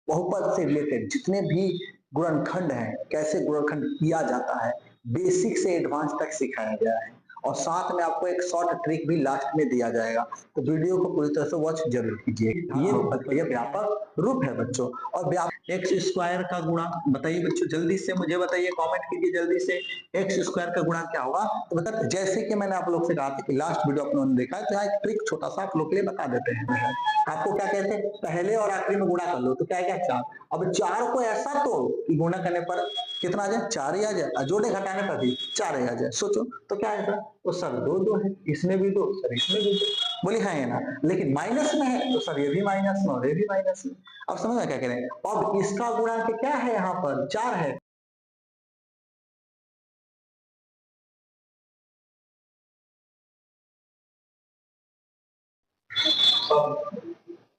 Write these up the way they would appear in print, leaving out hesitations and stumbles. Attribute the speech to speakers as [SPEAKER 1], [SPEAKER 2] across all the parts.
[SPEAKER 1] बहुपद से रिलेटेड जितने भी गुणनखंड हैं, कैसे गुणनखंड किया जाता है, बेसिक से एडवांस तक सिखाया गया है और साथ में आपको एक शॉर्ट ट्रिक भी लास्ट में दिया जाएगा। तो वीडियो को पूरी तरह से वॉच जरूर कीजिए। ये व्यापक रूप है बच्चों। और एक्स स्क्वायर का गुणा बताइए बच्चों, जल्दी से मुझे बताइए, कमेंट कीजिए जल्दी से। एक्स स्क्वायर का गुणा क्या होगा? तो बता, जैसे कि मैंने आप लोग से कहा था कि लास्ट वीडियो आप लोगों ने देखा है, तो यहाँ एक ट्रिक छोटा सा आप लोग के लिए बता देते हैं। आपको क्या कहते हैं, पहले और आखिरी में गुणा कर लो तो क्या क्या 4। अब 4 को ऐसा तोड़ कि गुणा करने पर कितना आ जाए, 4 ही आ जाए, जोड़े घटाने पर भी 4 ही आ जाए। सोचो तो क्या है सर? तो सर 2 है, इसमें भी 2, सर इसमें भी 2। बोली हाँ है ना, लेकिन माइनस में है तो सर ये भी माइनस में और ये भी माइनस में। अब समझ में क्या कह रहे हैं? अब इसका गुणांक क्या है, यहाँ पर 4 है।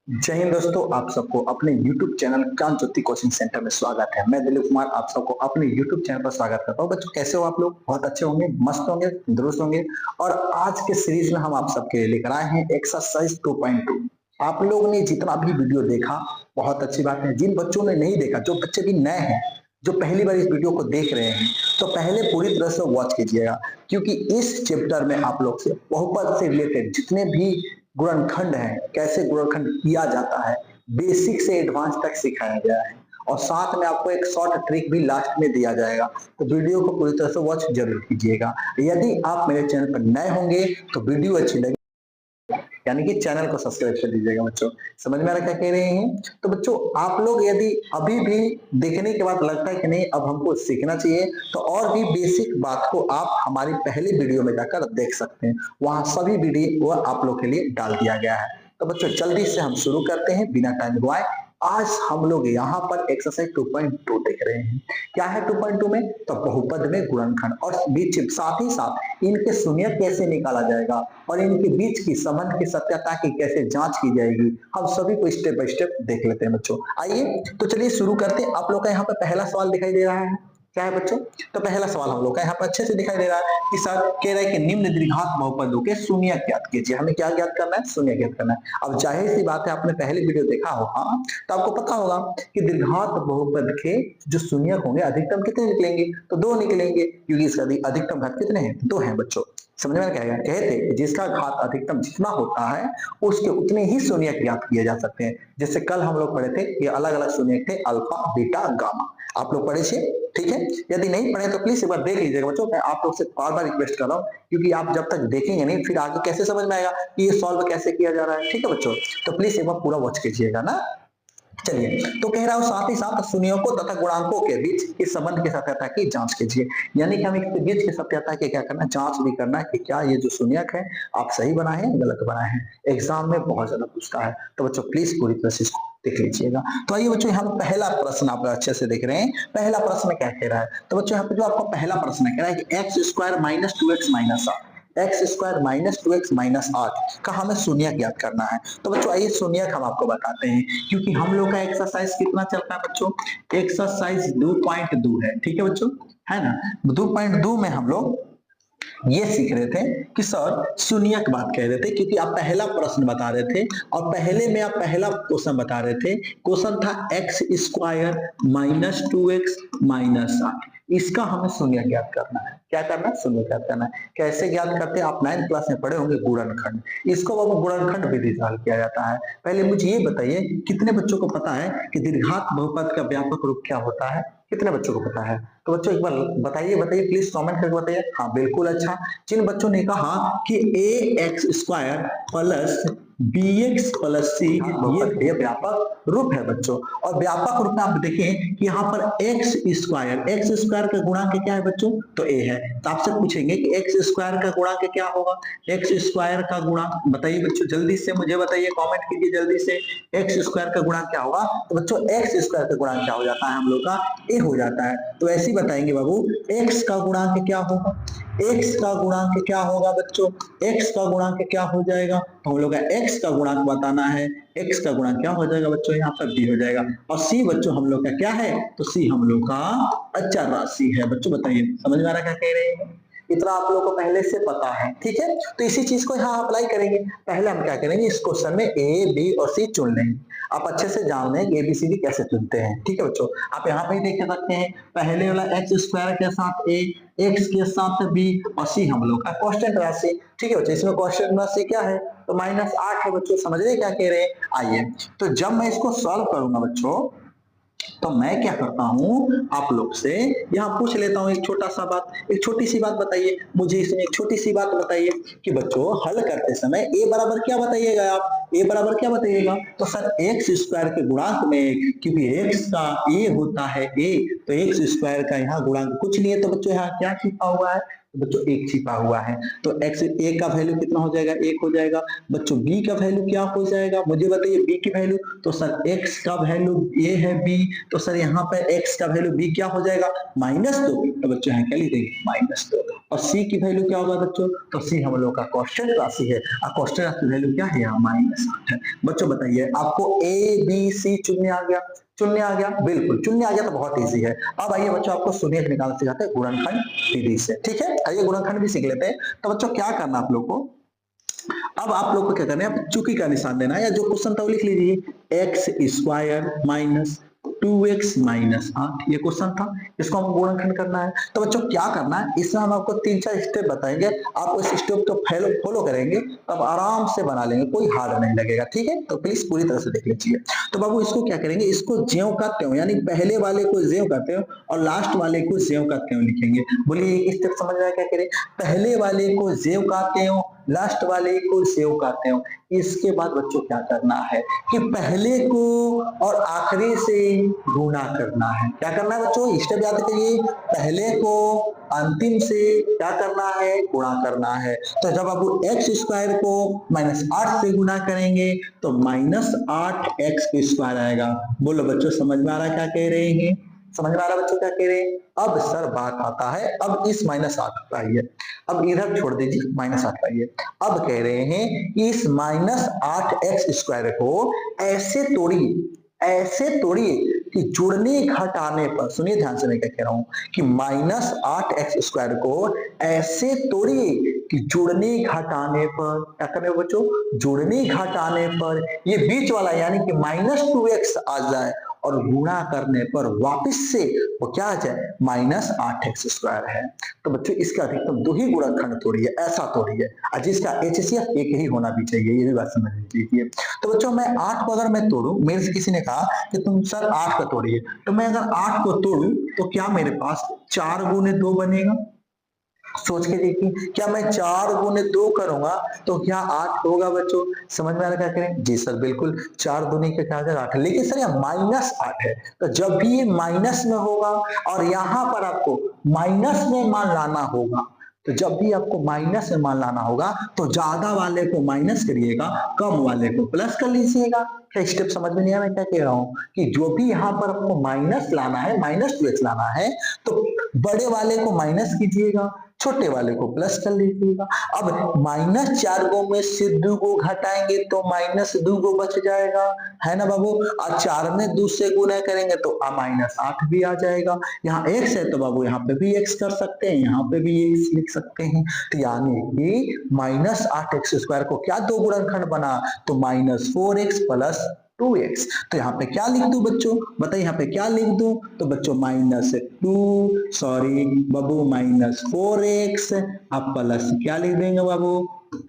[SPEAKER 1] जय हिंद दोस्तों, आप सबको अपने YouTube चैनल ज्ञान ज्योति कोचिंग सेंटर में स्वागत है। मैं दिलीप कुमार आप सबको अपने YouTube चैनल पर स्वागत करता हूँ। बच्चों कैसे हो आप लोग? बहुत अच्छे होंगे, मस्त होंगे, तंदुरुस्त होंगे। और आज के सीरीज में हम आप सबके लिए लेकर आए हैं एक्सरसाइज 2.2। आप लोगों ने जितना भी वीडियो देखा बहुत अच्छी बात है। जिन बच्चों ने नहीं देखा, जो बच्चे भी नए हैं, जो पहली बार इस वीडियो को देख रहे हैं, तो पहले पूरी तरह से वॉच कीजिएगा, क्योंकि इस चैप्टर में आप लोग से बहुपद से रिलेटेड जितने भी गुणनखंड है, कैसे गुणनखंड किया जाता है, बेसिक से एडवांस तक सिखाया गया है और साथ में आपको एक शॉर्ट ट्रिक भी लास्ट में दिया जाएगा। तो वीडियो को पूरी तरह से वॉच जरूर कीजिएगा। यदि आप मेरे चैनल पर नए होंगे तो वीडियो अच्छी लगी यानी कि चैनल को सब्सक्राइब कर दीजिएगा। बच्चों समझ में आ रहा क्या कह रहे हैं? तो बच्चों आप लोग यदि अभी भी देखने के बाद लगता है कि नहीं अब हमको सीखना चाहिए, तो और भी बेसिक बात को आप हमारी पहली वीडियो में जाकर देख सकते हैं। वहां सभी वीडियो वो आप लोग के लिए डाल दिया गया है। तो बच्चों जल्दी से हम शुरू करते हैं बिना टाइम गवाए। आज हम लोग यहाँ पर एक्सरसाइज 2.2 देख रहे हैं। क्या है 2.2 में? तो बहुपद में गुणनखंड और बीच साथ ही साथ इनके शून्यक कैसे निकाला जाएगा और इनके बीच की संबंध की सत्यता की कैसे जांच की जाएगी, हम सभी को स्टेप बाय स्टेप देख लेते हैं बच्चों। आइए तो चलिए शुरू करते हैं। आप लोग का यहाँ पर पहला सवाल दिखाई दे रहा है, क्या है बच्चों? तो पहला सवाल हम लोग का यहाँ पर अच्छे से दिखाई दे रहा है कि सर कह रहा है कि निम्न द्विघात बहुपदों के शून्यक ज्ञात कीजिए। हमें क्या ज्ञात करना है? शून्यक ज्ञात करना है। अब जाहिर सी बात है, आपने पहले वीडियो देखा होगा तो आपको पता होगा कि द्विघात बहुपद के जो शून्यक होंगे अधिकतम कितने निकलेंगे? तो 2 निकलेंगे, क्योंकि इसका अधिकतम घात कितने हैं? 2 हैं बच्चों। समझ में क्या है? कहते जिसका घात अधिकतम जितना होता है उसके उतने ही शून्यक ज्ञात किए जा सकते हैं। जैसे कल हम लोग पढ़े थे, ये अलग अलग शून्यक थे, अल्फा बीटा गामा, आप लोग पढ़े थे, ठीक है? यदि नहीं पढ़े तो प्लीज एक बार देख लीजिएगा बच्चों। मैं आप लोग से बार बार रिक्वेस्ट कर रहा हूँ, क्योंकि आप जब तक देखेंगे नहीं फिर आगे कैसे समझ में आएगा कि ये सॉल्व कैसे किया जा रहा है। ठीक है बच्चों, तो प्लीज एक बार पूरा वॉच कीजिएगा ना। चलिए तो कह रहा हूं साथ ही साथ शून्यकों तथा गुणांकों के बीच इस संबंध की सत्यता की जांच कीजिए। यानी कि हमें इसके बीच की सत्यता की क्या करना है? जांच भी करना है कि क्या ये जो शून्यक है आप सही बनाए हैं गलत बनाए हैं। एग्जाम में बहुत ज्यादा पूछता है, तो बच्चों प्लीज पूरी तरह से इसको देख लीजिएगा। तो आइए बच्चों, यहाँ पहला प्रश्न आप अच्छे से देख रहे हैं। पहला प्रश्न क्या कह रहा है? तो बच्चों यहाँ पे जो आपका पहला प्रश्न कह रहा है कि x square minus 2x minus 8, x square minus 2x minus 8 का हमें शून्यक ज्ञात करना है। तो बच्चों आइए शून्यक हम आपको बताते हैं, क्योंकि हम लोग का एक्सरसाइज कितना चल रहा है बच्चों? एक्सरसाइज 2.2 है, ठीक है बच्चों, है ना? 2.2 में हम लोग ये सीख रहे थे कि सर शून्यक बात कह रहे थे, क्योंकि आप पहला प्रश्न बता रहे थे और पहले में आप पहला क्वेश्चन बता रहे थे। क्वेश्चन था x square minus 2x minus 8, इसका हमें शून्य ज्ञात करना है। क्या करना है? शून्य ज्ञात करना है। कैसे ज्ञात करते हैं? आप 9th क्लास में पढ़े होंगे गुणनखंड। इसको अब गुणनखंड विधि से हल किया जाता है। पहले मुझे ये बताइए, कितने बच्चों को पता है कि द्विघात बहुपद का व्यापक रूप क्या होता है? कितने बच्चों को पता है? तो बच्चों एक बार बताइए प्लीज कमेंट करके बताइए। हाँ बिल्कुल, अच्छा। जिन बच्चों ने कहा कि a x square plus b x plus c ये व्यापक रूप है बच्चों। और व्यापक रूप में आप देखें कि यहाँ पर एक्स स्क्वायर का गुणांक क्या है बच्चों? तो ए है। तो आपसे पूछेंगे कि एक्स स्क्वायर का गुणांक क्या होगा? एक्स स्क्वायर का गुणांक बताइए बच्चों, जल्दी से मुझे बताइए, कमेंट कीजिए जल्दी से। एक्स स्क्वायर का गुणांक क्या होगा? तो बच्चों एक्स स्क्वायर का गुणांक क्या हो जाता है? हम लोग का ए हो जाता है। तो ऐसे ही बताएंगे बाबू, एक्स का गुणांक क्या होगा? एक्स का गुणांक क्या होगा बच्चों? एक्स का गुणांक क्या हो जाएगा? तो हम लोग का एक्स का गुणांक बताना है। एक्स का गुणांक क्या हो जाएगा बच्चों? यहाँ पर बी हो जाएगा। और सी बच्चों हम लोग का क्या है? तो सी हम लोग का अचर राशि है। बच्चों बताइए समझ में आ रहा क्या कह रहे हैं? इतना आप लोगों को पहले से पता है, ठीक है। तो इसी चीज को यहाँ अप्लाई करेंगे। पहले हम क्या करेंगे, इस क्वेश्चन में ए, बी और सी चुन लेंगे। आप अच्छे से जान लें ABCD कैसे चुनते हैं, ठीक है बच्चों। आप यहाँ पे देख सकते हैं, पहले वाला एक्स स्क्वायर के साथ ए, एक्स के साथ बी और सी हम लोग का कांस्टेंट राशि, ठीक है बच्चों। इसमें कांस्टेंट राशि क्या है, तो -8 है बच्चों। समझ रहे क्या कह रहे हैं। आइए, तो जब मैं इसको सॉल्व करूंगा बच्चों, तो मैं क्या करता हूं, आप लोग से यहाँ पूछ लेता हूं एक छोटा सा बात, एक छोटी सी बात बताइए मुझे। इसमें एक छोटी सी बात बताइए कि बच्चों हल करते समय ए बराबर क्या बताइएगा आप, ए बराबर क्या बताइएगा, तो सर एक्स स्क्वायर के गुणांक में, क्योंकि एक्स का ए होता है ए, तो एक्स स्क्वायर का यहाँ गुणांक कुछ नहीं है, तो बच्चों यहाँ क्या छिपा हुआ है, तो बच्चों एक छिपा हुआ है। तो एक्स ए का वैल्यू कितना हो जाएगा, एक हो जाएगा। बच्चों बी का वैल्यू क्या हो जाएगा, मुझे बताइए बी की वैल्यू, तो सर एक्स का वैल्यू ए है बी, तो सर यहाँ पे एक्स का वैल्यू बी क्या हो जाएगा, -2, तो बच्चों यहाँ क्या लिखेंगे, -2। और सी की वैल्यू क्या होगा बच्चों, तो सी हम लोग का कांस्टेंट राशि है, और कांस्टेंट राशि की वैल्यू क्या है, यहाँ -8 है। बच्चों बताइए आपको ए बी सी चुनने आ गया, चुनने आ गया, बिल्कुल चुनने आ गया, तो बहुत इजी है। अब आइए बच्चों, आपको शून्य निकालना सिखाते हैं गुणनखंड विधि से, ठीक है। आइए गुणनखंड भी सीख लेते हैं। तो बच्चों क्या करना आप लोग को, अब आप लोग को क्या करना है, चुकी का निशान देना है, या जो क्वेश्चन था वो लिख लीजिए, x square minus 2x minus 8, ये क्वेश्चन था, इसको हम गुणनखंड करना है। तो बच्चों क्या करना है, इसमें हम आपको 3-4 स्टेप बताएंगे, आप इस स्टेप को फॉलो करेंगे तब आराम से बना लेंगे, कोई हार्ड नहीं लगेगा, ठीक है। तो प्लीज पूरी तरह से देख लीजिए। तो बाबू इसको क्या करेंगे, इसको ज्यों का त्यों, यानी पहले वाले को ज्यों का त्यों और लास्ट वाले को ज्यों का त्यों लिखेंगे। बोलिए स्टेप समझ में आया क्या करें, पहले वाले को ज्यों का त्यों, लास्ट वाले को ज्यों का त्यों। इसके बाद बच्चों क्या करना है कि पहले को और आखिरी से गुणा करना है। क्या करना है बच्चों, स्टेप याद करिए, पहले को अंतिम से क्या करना है, गुणा करना है। तो जब आप एक्स स्क्वायर को -8 से गुणा करेंगे तो -8x² आएगा। बोलो बच्चों समझ में आ रहा है क्या कह रहे हैं, समझ में आ रहा है बच्चों क्या कह रहे हैं। अब सर बात आता है, अब इस -8 पर आइए, अब इधर छोड़ दीजिए, -8 पर आइए। अब कह रहे हैं इस -8x² को ऐसे तोड़िए, ऐसे तोड़िए कि जुड़ने घटाने पर, सुनिए ध्यान से मैं क्या कह रहा हूं, कि -8x² को ऐसे तोड़िए कि जुड़ने घटाने पर, क्या करने बच्चों, जुड़ने घटाने पर ये बीच वाला यानी कि -2x आ जाए, और गुणा करने पर वापस से वो क्या आ जाए, -8x² है। तो बच्चों इसका अधिकतम 2 ही गुणनखंड तोड़िए, ऐसा तोड़िए, और जिसका HCF एक ही होना भी चाहिए, ये भी बात समझ लीजिए। तो बच्चों मैं 8 को अगर मैं तोड़ू, मेरे से किसी ने कहा कि तुम सर 8 को तोड़िए, तो मैं अगर 8 को तोड़ू तो क्या मेरे पास 4 गुने 2 बनेगा, सोच के देखिए, क्या मैं 4 गुने 2 करूंगा तो क्या 8 होगा बच्चों, समझ में आ रहा क्या करें, जी सर बिल्कुल, 4 दूनी के क्या 8, लेकिन सर यहाँ -8 है, तो जब भी ये माइनस में होगा और यहाँ पर आपको माइनस में मान लाना होगा, तो जब भी आपको माइनस में मान लाना होगा तो ज्यादा वाले को माइनस करिएगा, कम वाले को प्लस कर लीजिएगा। क्या स्टेप समझ में नहीं आया मैं क्या कह रहा हूँ, कि जो भी यहाँ पर आपको माइनस लाना है, -2x लाना है, तो बड़े वाले को माइनस कीजिएगा, छोटे वाले को प्लस कर लीजिएगा। अब -4 गो में से 2 गो घटाएंगे तो -2 गो बच जाएगा, है ना बाबू, और 4 में 2 से गुना करेंगे तो -8 भी आ जाएगा। यहाँ x है तो बाबू यहाँ पे भी x कर सकते हैं, यहाँ पे भी x लिख सकते हैं। तो यानी कि -8x² को क्या 2 गुणनखंड बना, तो -4x प्लस 2x। तो यहाँ पे क्या लिख दूं बच्चों, बताइए यहाँ पे क्या लिख दूं, तो बच्चों बाबू -4x, आप प्लस क्या लिख देंगे बाबू,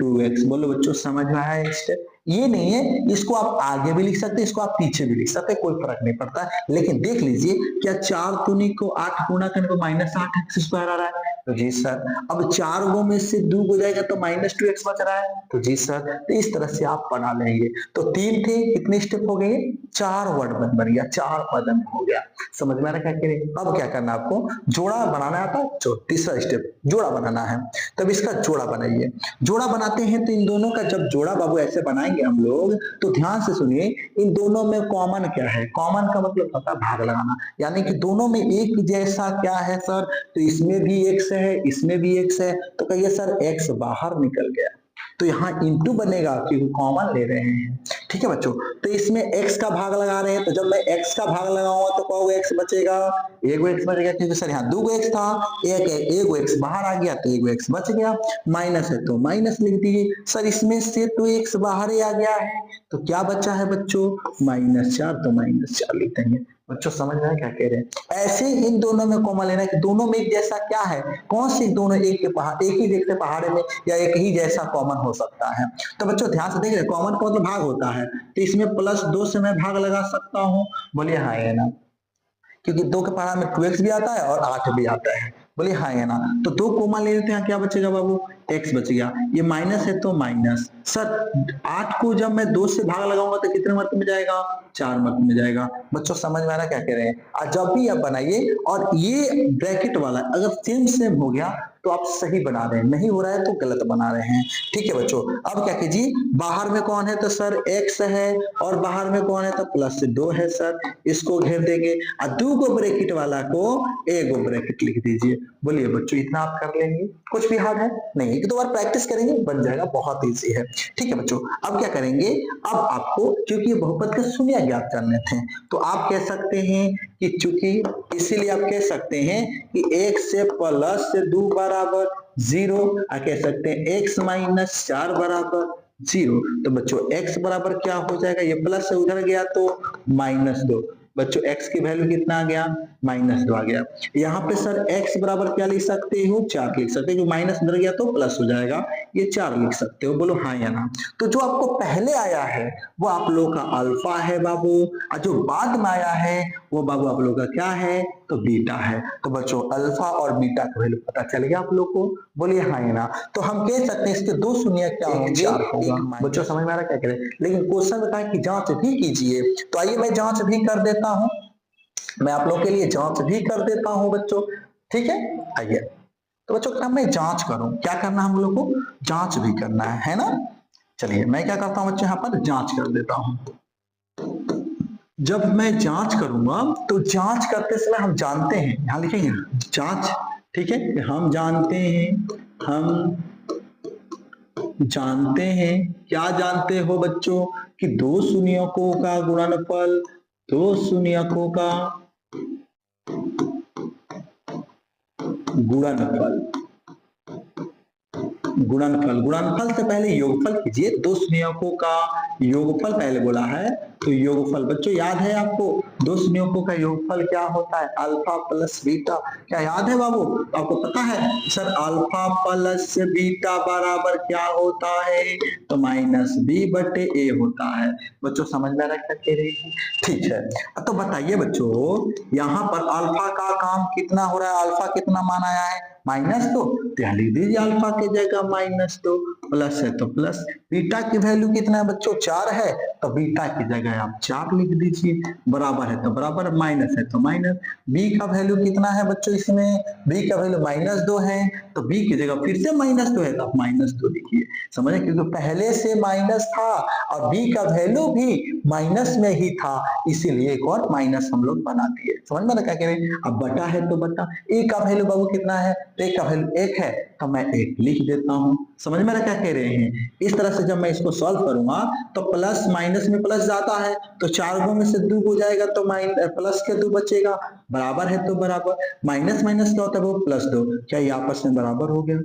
[SPEAKER 1] 2x। बोलो बच्चों समझ में आया स्टेप, ये नहीं है, इसको आप आगे भी लिख सकते हैं, इसको आप पीछे भी लिख सकते हैं, कोई फर्क नहीं पड़ता। लेकिन देख लीजिए क्या 4 दूनी को 8 गुणा करने को -8x² आ रहा है, तो जी सर। अब 4 गो में से 2 हो जाएगा तो -2x बच रहा है, तो जी सर। तो इस तरह से आप बना लेंगे। तो 3 थे, कितने स्टेप हो गए, 4 वर्ड बन गया, 4 पदन हो गया। समझ में आ रहा क्या करें। अब क्या करना आपको, जोड़ा बनाना आता है, जो तीसरा स्टेप जोड़ा बनाना है। तब इसका जोड़ा बनाइए, जोड़ा बनाते हैं तो इन दोनों का जब जोड़ा बाबू ऐसे बनाएंगे हम लोग, तो ध्यान से सुनिए, इन दोनों में कॉमन क्या है, कॉमन का मतलब होता है भाग लगाना, यानी कि दोनों में एक जैसा क्या है सर, तो इसमें भी x है, इसमें भी x है, तो कहिए सर x बाहर निकल गया, तो यहाँ इंटू बनेगा क्योंकि कॉमन ले रहे हैं। ठीक है बच्चों, तो इसमें x का भाग लगा रहे हैं, तो जब मैं x का भाग लगाऊंगा तो कौन x बचेगा, एगो x बचेगा, क्योंकि सर यहाँ 2 x था, एक है, एगो x बाहर आ गया तो एगो x बच गया, माइनस है तो माइनस लिख दीजिए। सर इसमें से तो x बाहर ही आ गया है, तो क्या बचा है बच्चों, -4, तो -4 लिख देंगे। बच्चों समझ में आया क्या कह रहे हैं। ऐसे इन दोनों में कॉमन लेना है कि दोनों में एक जैसा क्या है, कौन सी दोनों एक ही जैसे पहाड़े में या एक ही जैसा कॉमन हो सकता है। तो बच्चों ध्यान से देख रहे, कॉमन का मतलब भाग होता है, तो इसमें +2 से मैं भाग लगा सकता हूँ, बोलिए हाँ या ना, क्योंकि 2 के पहाड़ा में 2x भी आता है और 8 भी आता है, बोलिए हाँ या ना। तो 2 कॉमन ले लेते हैं, क्या बचेगा बाबू, x बच गया, ये माइनस है तो माइनस। सर 8 को जब मैं 2 से भाग लगाऊंगा तो कितने मार्क में जाएगा, 4 मार्क में जाएगा। बच्चों समझ में आ रहा क्या कह रहे हैं। और जब भी आप बनाइए और ये ब्रैकेट वाला अगर सेम हो गया तो आप सही बना रहे हैं, नहीं हो रहा है तो गलत बना रहे हैं। ठीक है बच्चों, अब क्या कीजिए, बाहर में कौन है तो सर x है और बाहर में कौन है तो +2 है, सर इसको घेर देंगे और 2 को ब्रैकेट वाला को एगो ब्रैकेट लिख दीजिए। बोलिए बच्चों इतना आप कर लेंगे, कुछ भी हार्ड है नहीं, एक दो बार प्रैक्टिस करेंगे बन जाएगा, बहुत ईजी है। ठीक है बच्चों, अब क्या करेंगे, अब आपको क्योंकि बहुपद के शून्य ज्ञात करने थे, तो आप कह सकते हैं कि चूंकि, इसीलिए आप कह सकते हैं कि 1 से +2 बराबर 0, और कह सकते हैं x - 4 बराबर 0। तो बच्चों x बराबर क्या हो जाएगा, ये प्लस से उधर गया तो -2। बच्चों x की वैल्यू कितना आ गया, -2 आ गया। यहाँ पे सर x बराबर क्या लिख सकते हो, 4 लिख सकते हो, जो माइनस उधर गया तो प्लस हो जाएगा, ये 4 लिख सकते हो, बोलो हाँ या ना। तो जो आपको पहले आया है वो आप लोगों का अल्फा है बाबू, और जो बाद में आया है वो बाबू आप लोगों का क्या है तो बीटा है। तो बच्चों अल्फा और बीटा का वैल्यू पता चल गया आप लोग को, बोलिए हाँ या ना। तो हम कह सकते हैं इसके 2 शून्य क्या होंगे, 4 होगा। बच्चों समझ में आ रहा क्या करें, लेकिन क्वेश्चन बताए कि जांच भी कीजिए, तो आइए मैं जांच भी कर देता हूं, मैं आप लोग के लिए जांच भी कर देता हूं बच्चों। ठीक है, आइए। तो बच्चों क्या मैं जांच करूं, क्या करना हम लोग को, जांच भी करना है ना। चलिए मैं क्या करता हूं बच्चों, यहाँ पर जांच कर देता हूं। जब मैं जांच करूंगा तो जांच करते समय हम जानते हैं, यहां लिखेंगे जांच, ठीक है, हम जानते हैं, क्या जानते हो बच्चों कि 2 शून्यकों का गुणनफल, 2 शून्यकों का गुणनफल से पहले योगफल कीजिए, 2 शून्यकों का योगफल पहले बोला है, तो योगफल बच्चों याद है आपको, 2 शून्यकों का योगफल क्या होता है, अल्फा प्लस बीटा। क्या याद है बाबू, आपको पता है सर अल्फा प्लस बीटा बराबर क्या होता है, तो -b/a होता है। बच्चों समझ में रखा के रही, ठीक है। तो बताइए बच्चों यहाँ पर अल्फा का काम कितना हो रहा है, अल्फा कितना मान आया है, -2, तो लिख दीजिए अल्फा की जगह -2, प्लस है तो प्लस, बीटा की वैल्यू कितना है बच्चों 4 है, तो बीटा की जगह आप 4 लिख दीजिए, बराबर है तो बराबर, माइनस है तो माइनस। बी का वैल्यू कितना है बच्चों, इसमें बी का वैल्यू -2 है, तो बी की जगह फिर से -2 है तो आप -2 लिखिए, समझे, क्योंकि पहले से माइनस था और बी का वैल्यू भी माइनस में ही था, इसीलिए एक और माइनस हम लोग बना दिए। समझ में क्या कह रहे हैं, अब बटा है तो बटा, ए का वैल्यू बाबू कितना है, तो ए का वैल्यू 1 है, तो मैं 1 लिख देता हूं। समझ में क्या कह रहे हैं, इस तरह से जब मैं इसको सॉल्व करूंगा तो प्लस माइनस में प्लस जाता है, तो 4 में से 2 हो जाएगा तो प्लस के 2 बचेगा, बराबर है तो बराबर, माइनस माइनस क्या होता है वो +2, क्या ये आपस में बराबर हो गया,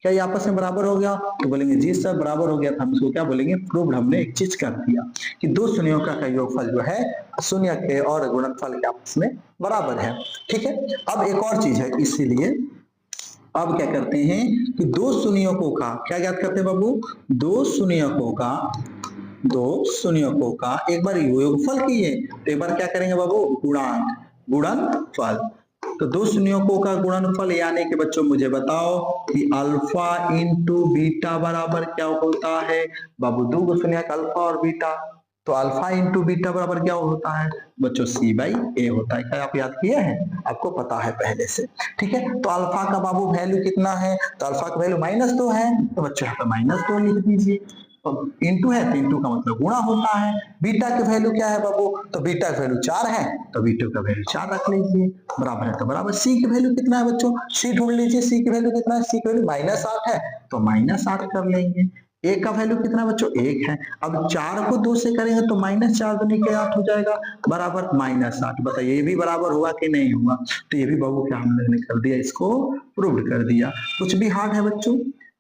[SPEAKER 1] क्या ये आपस में बराबर हो गया, तो बोलेंगे जी सर बराबर हो गया, तो हम इसको क्या बोलेंगे, प्रूव्ड, हमने एक चीज कर दिया कि 2 शून्यों का योगफल जो है शून्य के और गुणनफल के आपस में बराबर है। ठीक है, अब एक और चीज है, इसीलिए अब क्या करते हैं कि 2 शून्यकों का क्या ज्ञात करते हैं बाबू, 2 शून्यकों का एक बार योगफल किए तो एक बार क्या करेंगे बाबू, गुणनफल। तो 2 शून्यकों का गुणनफल यानी कि बच्चों मुझे बताओ कि अल्फा इंटू बीटा बराबर क्या होता है बाबू, 2 शून्य का अल्फा और बीटा, तो अल्फा इंटू बीटा बराबर क्या होता है बच्चों, c/a होता है। क्या आप याद किए हैं, आपको पता है पहले से, ठीक है। तो अल्फा का बाबू वैल्यू कितना है, तो अल्फा का वैल्यू -2 है, तो बच्चों यहाँ पे -2 लिख दीजिए, इंटू है तो इंटू का मतलब गुणा होता है। बीटा की वैल्यू क्या है बाबू, तो बीटा की वैल्यू 4 है, तो बीटा का वैल्यू 4 रख लीजिए, बराबर है तो बराबर। सी की वैल्यू कितना है बच्चों, सी ढूंढ लीजिए, सी की वैल्यू कितना है, सी की वैल्यू -8 है, तो -8 कर लेंगे। ए का वैल्यू कितना बच्चों 1 है। अब 4 को 2 से करेंगे तो -4 दूनी के 8 हो जाएगा बराबर -8। बताइए ये भी बराबर हुआ कि नहीं हुआ? तो ये भी बाबू क्या हमने कर दिया, इसको प्रूव्ड कर दिया। कुछ भी हार्ड है बच्चों?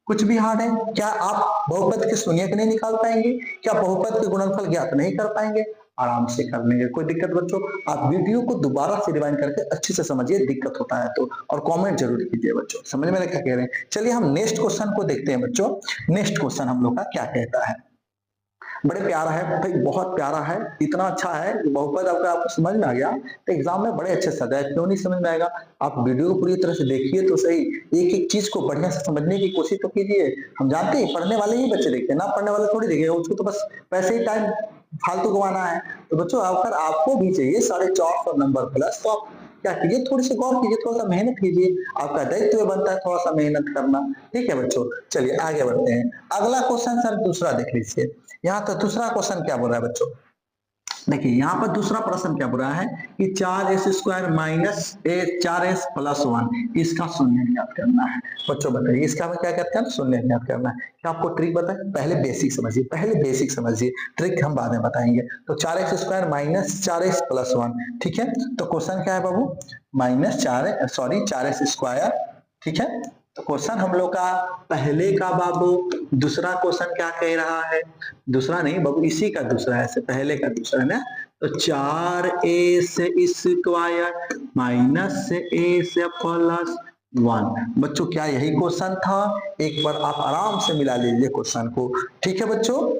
[SPEAKER 1] कुछ भी हार्ड है? क्या आप बहुपद के शून्यक नहीं निकाल पाएंगे? क्या बहुपद के गुणनफल ज्ञात नहीं कर पाएंगे? आराम से कर लेंगे, कोई दिक्कत बच्चों। आप वीडियो को दोबारा से रिवाइंड करके अच्छे से समझिए, दिक्कत होता है तो, और कमेंट जरूर कीजिए बच्चों। समझ में क्या कह रहे हैं? चलिए हम नेक्स्ट क्वेश्चन को देखते हैं बच्चों। नेक्स्ट क्वेश्चन हम लोग का क्या कहता है, बड़े प्यारा है भाई, बहुत प्यारा है, इतना अच्छा है बहुपद अगर आपको समझ में आ गया तो एग्जाम में बड़े अच्छे से आता है। क्यों नहीं समझ में आएगा? आप वीडियो को पूरी तरह से देखिए तो सही, एक एक चीज को बढ़िया से समझने की कोशिश तो कीजिए। हम जानते हैं पढ़ने वाले ही बच्चे देखते हैं, ना पढ़ने वाले थोड़ी देखेगा, उसको तो बस पैसे ही टाइम फालतू गवाना है। तो बच्चों अगर आपको भी चाहिए 450 नंबर प्लस, तो आप क्या कीजिए, थोड़ी सी गौर कीजिए, थोड़ा सा मेहनत कीजिए, आपका दायित्व बनता है थोड़ा सा मेहनत करना। ठीक है बच्चों, चलिए आगे बढ़ते हैं। अगला क्वेश्चन सर दूसरा देख लीजिए। यहाँ तो दूसरा क्वेश्चन क्या बोल रहा है बच्चों, देखिए यहाँ पर दूसरा प्रश्न क्या बोल रहा है कि 4s² माइनस 4s प्लस 1 इसका शून्य ज्ञात करना है। बच्चों बताइए इसका क्या कहते हैं, शून्य ज्ञात करना है। क्या आपको ट्रिक बताए? पहले बेसिक समझिए, पहले बेसिक समझिए, ट्रिक हम बाद में बताएंगे। तो 4x² माइनस 4s प्लस 1, ठीक है। तो क्वेश्चन क्या है बाबू, -4s², ठीक है। तो क्वेश्चन हम लोग का पहले का बाबू, दूसरा क्वेश्चन क्या कह रहा है, दूसरा नहीं बाबू इसी का दूसरा है, पहले का दूसरा है ना। तो 4s² माइनस a से प्लस 1, बच्चों क्या यही क्वेश्चन था? एक बार आप आराम से मिला लीजिए क्वेश्चन को, ठीक है बच्चों।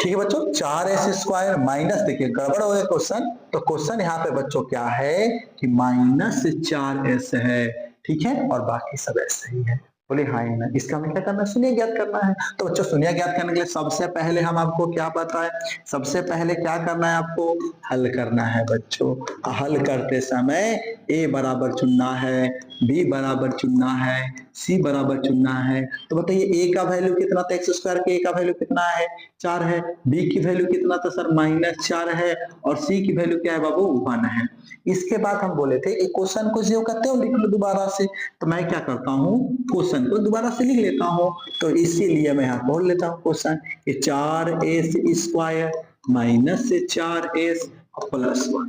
[SPEAKER 1] ठीक है बच्चों, 4s² माइनस, देखिए गड़बड़ हो गया क्वेश्चन, तो क्वेश्चन यहाँ पे बच्चों क्या है कि -4s है, ठीक है, और बाकी सब ऐसे ही है। बोले हाँ ना, इसका हमें क्या करना है, शून्य ज्ञात करना है। तो बच्चों शून्य ज्ञात करने के लिए सबसे पहले हम आपको क्या पता है, सबसे पहले क्या करना है आपको, हल करना है बच्चों। हल करते समय a बराबर चुनना है, b बराबर चुनना है, c बराबर चुनना है। तो बताइए a का वैल्यू कितना था, x² के a का वैल्यू कितना है, 4 है। b की वैल्यू कितना था सर, -4 है। और c की वैल्यू क्या है बाबू, 1 है। इसके बाद हम बोले थे एक क्वेश्चन को जो करते हो लिख लो दोबारा से, तो मैं क्या करता हूँ क्वेश्चन को दोबारा से लिख लेता हूँ। तो इसीलिए मैं यहाँ बोल लेता हूँ क्वेश्चन कि 4s² माइनस 4s प्लस 1।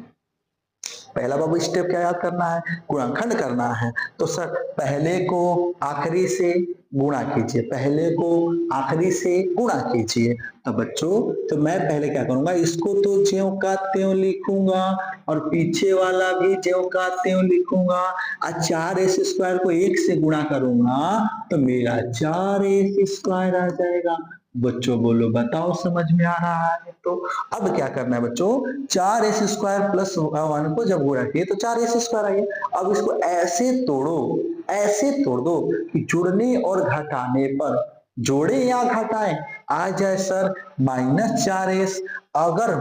[SPEAKER 1] पहला बाबू स्टेप क्या याद करना है, गुणाखंड करना है। तो सर पहले को आखिरी से गुणा कीजिए, पहले को आखिरी से गुणा कीजिए। तो बच्चों तो मैं पहले क्या करूंगा, इसको तो ज्यों का त्यों लिखूंगा और पीछे वाला भी ज्यों का त्यों लिखूंगा। और 4s² को 1 से गुणा करूंगा तो मेरा 4s² आ जाएगा। बच्चों बोलो बताओ समझ में आ रहा है? तो अब क्या करना है बच्चों, 4s² प्लस 1 को जब गुणा किए तो 4s² आई। अब इसको ऐसे तोड़ो, ऐसे तोड़ दो कि जुड़ने और घटाने पर, जोड़े या घटाएं, आ जाए सर -4s। अगर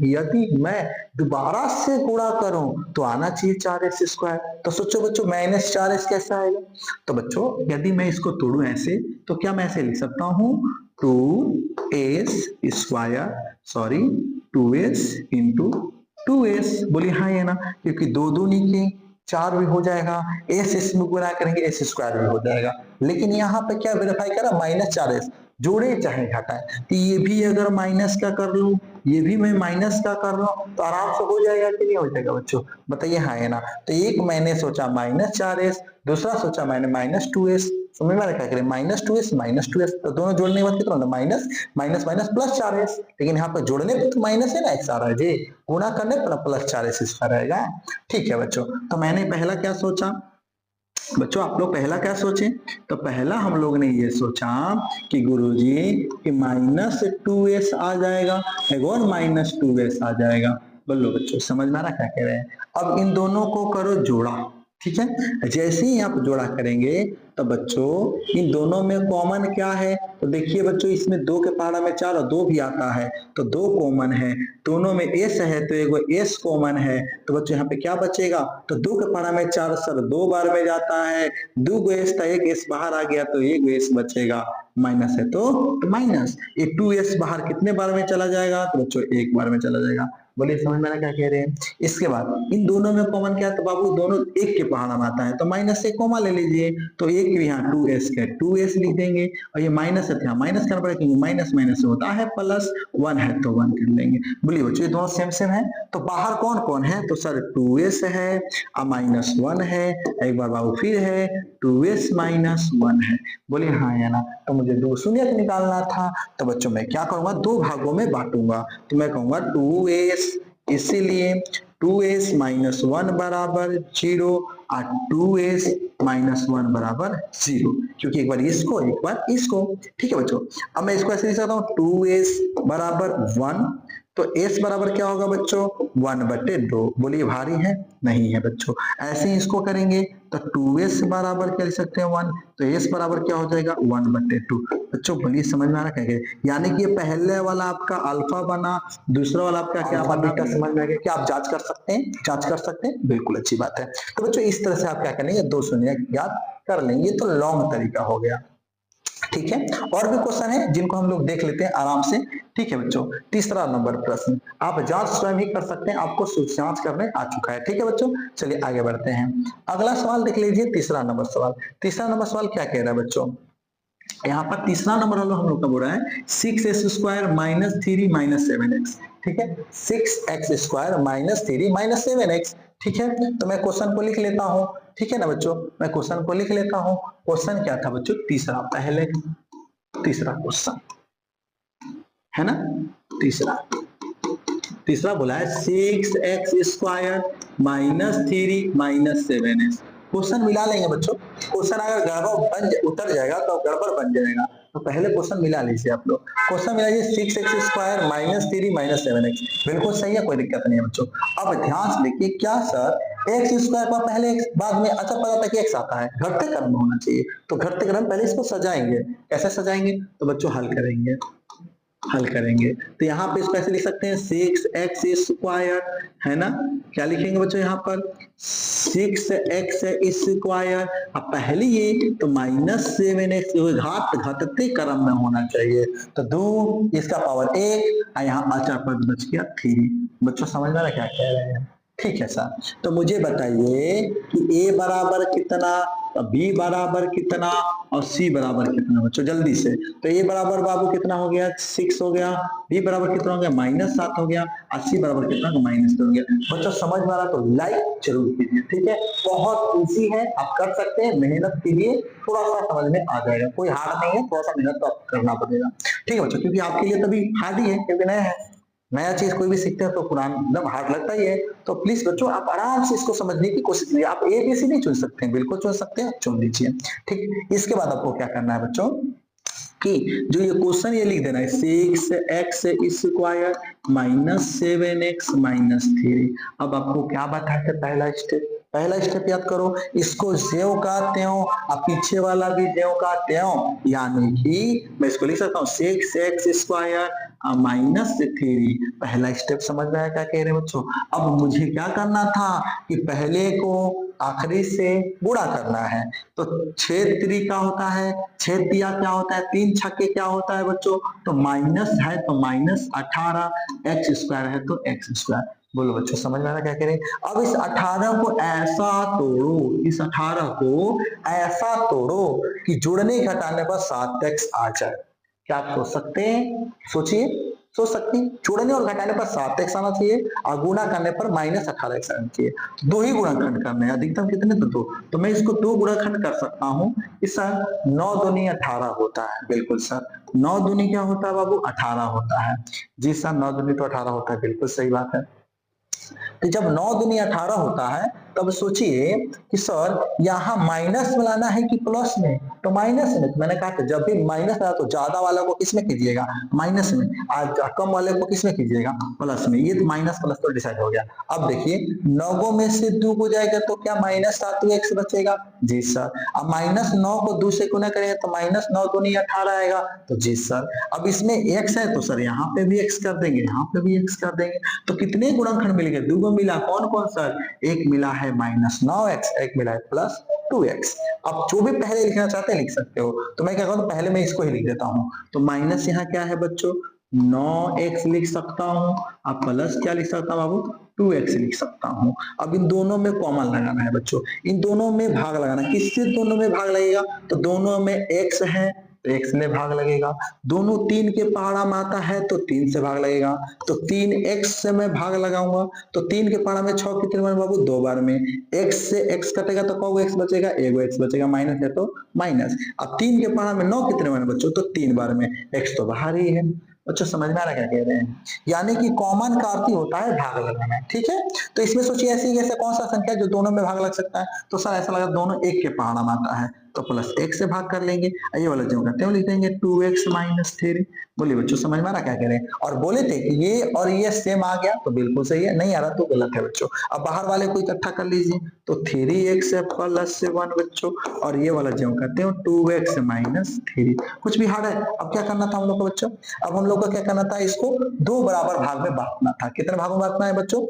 [SPEAKER 1] यदि मैं दोबारा से गुणा करूं तो आना चाहिए 4s²। तो सोचो बच्चों -4s कैसा आएगा। तो बच्चों यदि मैं इसको तोड़ू ऐसे तो क्या मैं ऐसे लिख सकता हूं 2s इंटू 2s। बोली हाँ ये ना, क्योंकि 2 दूनी के 4 भी हो जाएगा, s इसमें गुणा करेंगे s² भी हो जाएगा। लेकिन यहाँ पे क्या वेरीफाई करा, -4s, जोड़े चाहे घटाए। तो ये भी अगर माइनस का कर लूं, ये भी मैं माइनस का कर लूं तो आराम से हो जाएगा कि नहीं हो जाएगा बच्चों, बताइए हाँ है ना। तो एक मैंने सोचा -4s, दूसरा सोचा मैंने -2s। समझ में आ रहा क्या करें, -2s, तो दोनों जोड़ने के बाद कितना होता है, minus minus minus plus 4s। लेकिन यहाँ पे जोड़ने पे तो माइनस है ना, x आ रहा है जी, गुणा करने पर प्लस 4s इसका रहेगा। ठीक है बच्चों, तो मैंने पहला क्या सोचा, बच्चों आप लोग पहला क्या सोचे, तो पहला हम लोग ने ये सोचा कि गुरुजी कि -2s आ जाएगा, एक और -2s आ जाएगा। बोलो बच्चों समझ में आ रहा क्या कह रहे हैं। अब इन दोनों को करो जोड़ा, ठीक है। जैसे ही आप जोड़ा करेंगे तो बच्चों इन दोनों में कॉमन क्या है, तो देखिए बच्चों इसमें 2 के पहाड़ा में 4 और 2 भी आता है, तो 2 कॉमन है। दोनों में s है तो एक s कॉमन है। तो बच्चों यहाँ पे क्या बचेगा, तो 2 के पहाड़ा में 4 सर 2 बार में जाता है, 2 s था, 1 s बाहर आ गया तो 1 s बचेगा, माइनस है तो माइनस। ये 2s बाहर कितने बार में चला जाएगा, तो बच्चों 1 बार में चला जाएगा। बोलिए समझ में आ रहा क्या कह रहे हैं। इसके बाद इन दोनों में कॉमन क्या है, तो बाबू दोनों एक के पहाड़ा में आता है, तो माइनस से कॉमा ले लीजिए, तो एक यहाँ 2s है 2s लिख देंगे, और ये माइनस है यहाँ माइनस करना पड़ेगा क्योंकि माइनस माइनस होता है प्लस, 1 है तो 1 कर लेंगे। बोलिए बच्चों ये दोनों सेम सेम है, तो बाहर कौन कौन है, तो सर 2s है और माइनस 1 है, एक बार बाबू फिर है 2s माइनस 1 है। बोलिए हाँ या ना, तो मुझे दो शून्य निकालना था, तो बच्चों मैं क्या करूंगा, दो भागों में बांटूंगा, तो मैं कहूंगा 2s, इसीलिए 2s माइनस 1 बराबर 0 और 2s माइनस 1 बराबर 0, क्योंकि एक बार इसको एक बार इसको। ठीक है बच्चों, अब मैं इसको ऐसे लिख सकता हूँ 2s बराबर 1, तो s बराबर क्या होगा बच्चों 1/2। बोलिए भारी है, नहीं है बच्चों। ऐसे ही इसको करेंगे तो 2s बराबर क्या लिख सकते हैं 1, तो s बराबर क्या हो जाएगा 1/2। बच्चों बोलिए समझ में आ रहा है, यानी कि ये पहले वाला आपका अल्फा बना, दूसरा वाला आपका क्या बना, बीटा। समझ में आ गया, क्या आप जांच कर सकते हैं, जांच कर सकते हैं, बिल्कुल अच्छी बात है। तो बच्चों इस तरह से आप क्या करेंगे, दो शून्य याद कर लेंगे, ये तो लॉन्ग तरीका हो गया। ठीक है, और भी क्वेश्चन है जिनको हम लोग देख लेते हैं आराम से। ठीक है बच्चों, तीसरा नंबर प्रश्न आप जांच स्वयं ही कर सकते हैं, आपको जांच करने आ चुका है। ठीक है बच्चों, चलिए आगे बढ़ते हैं। अगला सवाल देख लीजिए, तीसरा नंबर सवाल। तीसरा नंबर सवाल क्या कह रहा है बच्चों, यहाँ पर तीसरा नंबर हम लोग का बोल रहा है 6x² माइनस 3 माइनस 7x। ठीक है, 6x² माइनस 3 माइनस 7x। ठीक है, तो मैं क्वेश्चन को लिख लेता हूँ। ठीक है ना बच्चों, मैं क्वेश्चन को लिख लेता हूँ। क्वेश्चन क्या था बच्चों, तीसरा, पहले तीसरा क्वेश्चन है ना, तीसरा बोला है 6x² minus 3 minus 7x। Question मिला लेंगे बच्चों, क्वेश्चन अगर गड़बड़ उतर जाएगा तो गड़बड़ बन जाएगा, तो पहले क्वेश्चन मिला लीजिए आप लोग। Question मिलाइए 6x² minus 3 minus 7x, बिल्कुल सही है, कोई दिक्कत नहीं है बच्चों। अब ध्यान से देखिए, क्या सर x² पर पहले x बाद में, अच्छा पता था कि x आता है, घटते क्रम में होना चाहिए, तो घटते क्रम पहले इसको सजाएंगे। कैसे सजाएंगे, तो बच्चों हल करेंगे, हल करेंगे तो यहाँ पे इसको ऐसे लिख सकते हैं 6x² है ना, क्या लिखेंगे बच्चों यहाँ पर 6x², अब पहले ये तो माइनस 7x घात घटते क्रम में होना चाहिए, तो 2 इसका पावर 1 और यहाँ अचर पद बच गया 3। बच्चों समझ में क्या कह रहे हैं। ठीक है सर, तो मुझे बताइए कि a बराबर कितना, b बराबर कितना और c बराबर कितना बच्चों, जल्दी से। तो a बराबर बाबू कितना हो गया 6 हो गया, b बराबर कितना हो गया -7 हो गया और c बराबर कितना -2 हो गया। बच्चों समझ में आ रहा तो लाइक जरूर कीजिए। ठीक है, बहुत इजी है, आप कर सकते हैं, मेहनत कीजिए, थोड़ा सा समझ में आ जाएगा, कोई हार्ड नहीं है, थोड़ा सा मेहनत तो आपको करना पड़ेगा। ठीक है बच्चों, क्योंकि आपके लिए तभी हार्ड ही है क्योंकि नया है, नया चीज कोई भी सीखते हैं तो पुराना एकदम हार्ड लगता ही है। तो प्लीज बच्चों आप आराम से इसको समझने की कोशिश कीजिए। आप ए बी सी नहीं चुन सकते हैं, बिल्कुल चुन सकते हैं, चुन लीजिए। ठीक, इसके बाद आपको क्या करना है बच्चों कि जो ये क्वेश्चन ये लिख देना है 6x² माइनस 7x माइनस 3। अब आपको क्या बताया था, पहला स्टेप याद करो, इसको ज्यों का त्यों और पीछे वाला भी ज्यों का त्यों, यानी कि मैं इसको लिख सकता हूँ 6x² माइनस 3। पहला स्टेप समझ में आया क्या कह रहे हैं बच्चों। अब मुझे क्या करना था कि पहले को आखिरी से गुणा करना है, तो 6 होता है, 6 दिया क्या होता है, 3 छक्के क्या होता है बच्चों, तो माइनस है तो -18, x² है तो x²। बोलो बच्चों समझ में आ रहा क्या कह रहे हैं। अब इस 18 को ऐसा तोड़ो, इस 18 को ऐसा तोड़ो कि जुड़ने घटाने पर 7x आ जाए। क्या आप सोच सकते हैं, सोचिए, सोच सकते हैं, जोड़ने और घटाने पर 7x आना चाहिए और गुणा करने पर -18x आना चाहिए। दो ही गुणनखंड करने हैं, अधिकतम कितने, तो 2, तो मैं इसको 2 गुणनखंड कर सकता हूँ। इस 9 दूनी 18 होता है, बिल्कुल सर 9 दूनी क्या होता है बाबू 18 होता है। जी सर 9 दूनी तो 18 होता है, बिल्कुल सही बात है। तो जब 9 दूनी 18 होता है तब सोचिए कि सर यहाँ माइनस में लाना है कि प्लस में, तो माइनस में। तो मैंने कहा था जब भी माइनस लाना तो ज्यादा वाला को किसमें कीजिएगा, माइनस में, आज कम वाले को किसमें कीजिएगा, प्लस में। ये तो माइनस प्लस तो डिसाइड हो गया। अब देखिए 9 में से 2 को जाएगा तो क्या -7x बचेगा, जी सर। अब -9 को 2 से गुना करेंगे तो -9 दूनी 18 आएगा, तो जी सर। अब इसमें x है तो सर यहाँ पे भी x कर देंगे, यहाँ पे भी x कर देंगे, तो कितने गुणनखंड मिल गए, 2 मिला, कौन कौन सर, एक मिला है -9x, एक मिला है +2x। अब जो भी पहले लिखना चाहते हैं लिख सकते हो, तो मैं क्या करूँ, पहले मैं इसको ही लिख देता हूँ। तो माइनस यहाँ क्या है बच्चों 9x लिख सकता हूँ, अब प्लस क्या लिख सकता हूँ बाबू, 2x लिख सकता हूँ। अब इन दोनों में कॉमन लगाना है बच्चों, इन दोनों में भाग लगाना है। किससे दोनों में भाग लगेगा, तो दोनों में x है तो x में भाग लगेगा, दोनों 3 के पहाड़ा में आता है तो 3 से भाग लगेगा, तो 3x से मैं भाग लगाऊंगा तो 3 के पहाड़ा में 6 कितने बार बाबू, 2 बार में। x से x कटेगा तो कौ x बचेगा, एगो x बचेगा, माइनस है तो माइनस। अब 3 के पहाड़ा में 9 कितने बार बच्चों, तो 3 बार में, x तो बाहर ही है। बच्चों समझ में आ रहा क्या कह रहे हैं, यानी कि कॉमन का अर्थ ही होता है भाग लगाना, ठीक है। तो इसमें सोचिए ऐसे ऐसे कौन सा संख्या जो दोनों में भाग लग सकता है, तो सर ऐसा लगा दोनों एक के पहाड़ा में आता है तो प्लस एक से भाग कर लेंगे, ये वाला जो करते हैं लिख देंगे 2x माइनस 3। बोलिए बच्चों समझ में आ रहा क्या कह रहे हैं, और बोले थे कि ये और ये सेम आ गया तो बिल्कुल सही है, नहीं आ रहा तो गलत है बच्चों। अब बाहर वाले को इकट्ठा कर लीजिए तो 3x प्लस 1 बच्चों, और ये वाला जो करते हैं 2x माइनस 3। कुछ भी हार्ड है, अब क्या करना था हम लोग को बच्चों, अब हम लोग को क्या करना था, इसको दो बराबर भाग में बांटना था। कितने भागों में बांटना है बच्चों,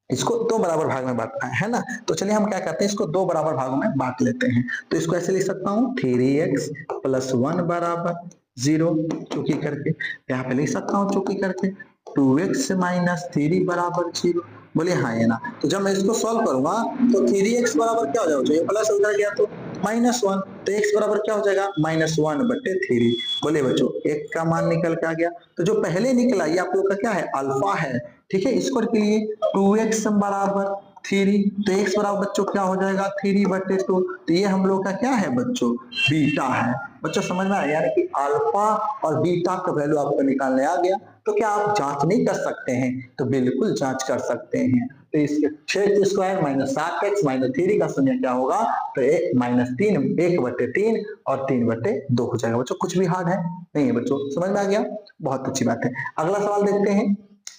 [SPEAKER 1] इसको दो बराबर भाग में बांटना है ना। तो चलिए हम क्या करते हैं, इसको दो बराबर भागों में बांट लेते हैं। तो इसको ऐसे लिख सकता हूँ 3x प्लस 1 बराबर 0 चौकी करके, यहाँ पे लिख सकता हूँ चौकी करके 2x माइनस 3 बराबर 0। बोले हाँ ये ना, तो जब मैं इसको सॉल्व करूंगा तो 3x बराबर क्या हो जाएगा, ये प्लस उधर गया तो -1, तो x बराबर क्या हो जाएगा, -1/3। बोले बच्चों एक का मान निकल के आ गया, तो जो पहले निकला ये आप लोग का क्या है, अल्फा है, ठीक है। इसको के लिए 2x बराबर 3, तो x बराबर बच्चों क्या हो जाएगा 3/2, तो ये हम लोग का क्या है बच्चों, बीटा है। बच्चों समझ में आया, यानी कि अल्फा और बीटा का वैल्यू आपको निकालने आ गया। तो क्या आप जांच नहीं कर सकते हैं, तो बिल्कुल जांच कर सकते हैं। तो इसके 6² माइनस 7x माइनस 3 का शून्य क्या होगा, तो -3 1/3 और 3/2 हो जाएगा। बच्चों कुछ भी हार्ड है नहीं है बच्चों, समझ में आ गया, बहुत अच्छी बात है। अगला सवाल देखते हैं,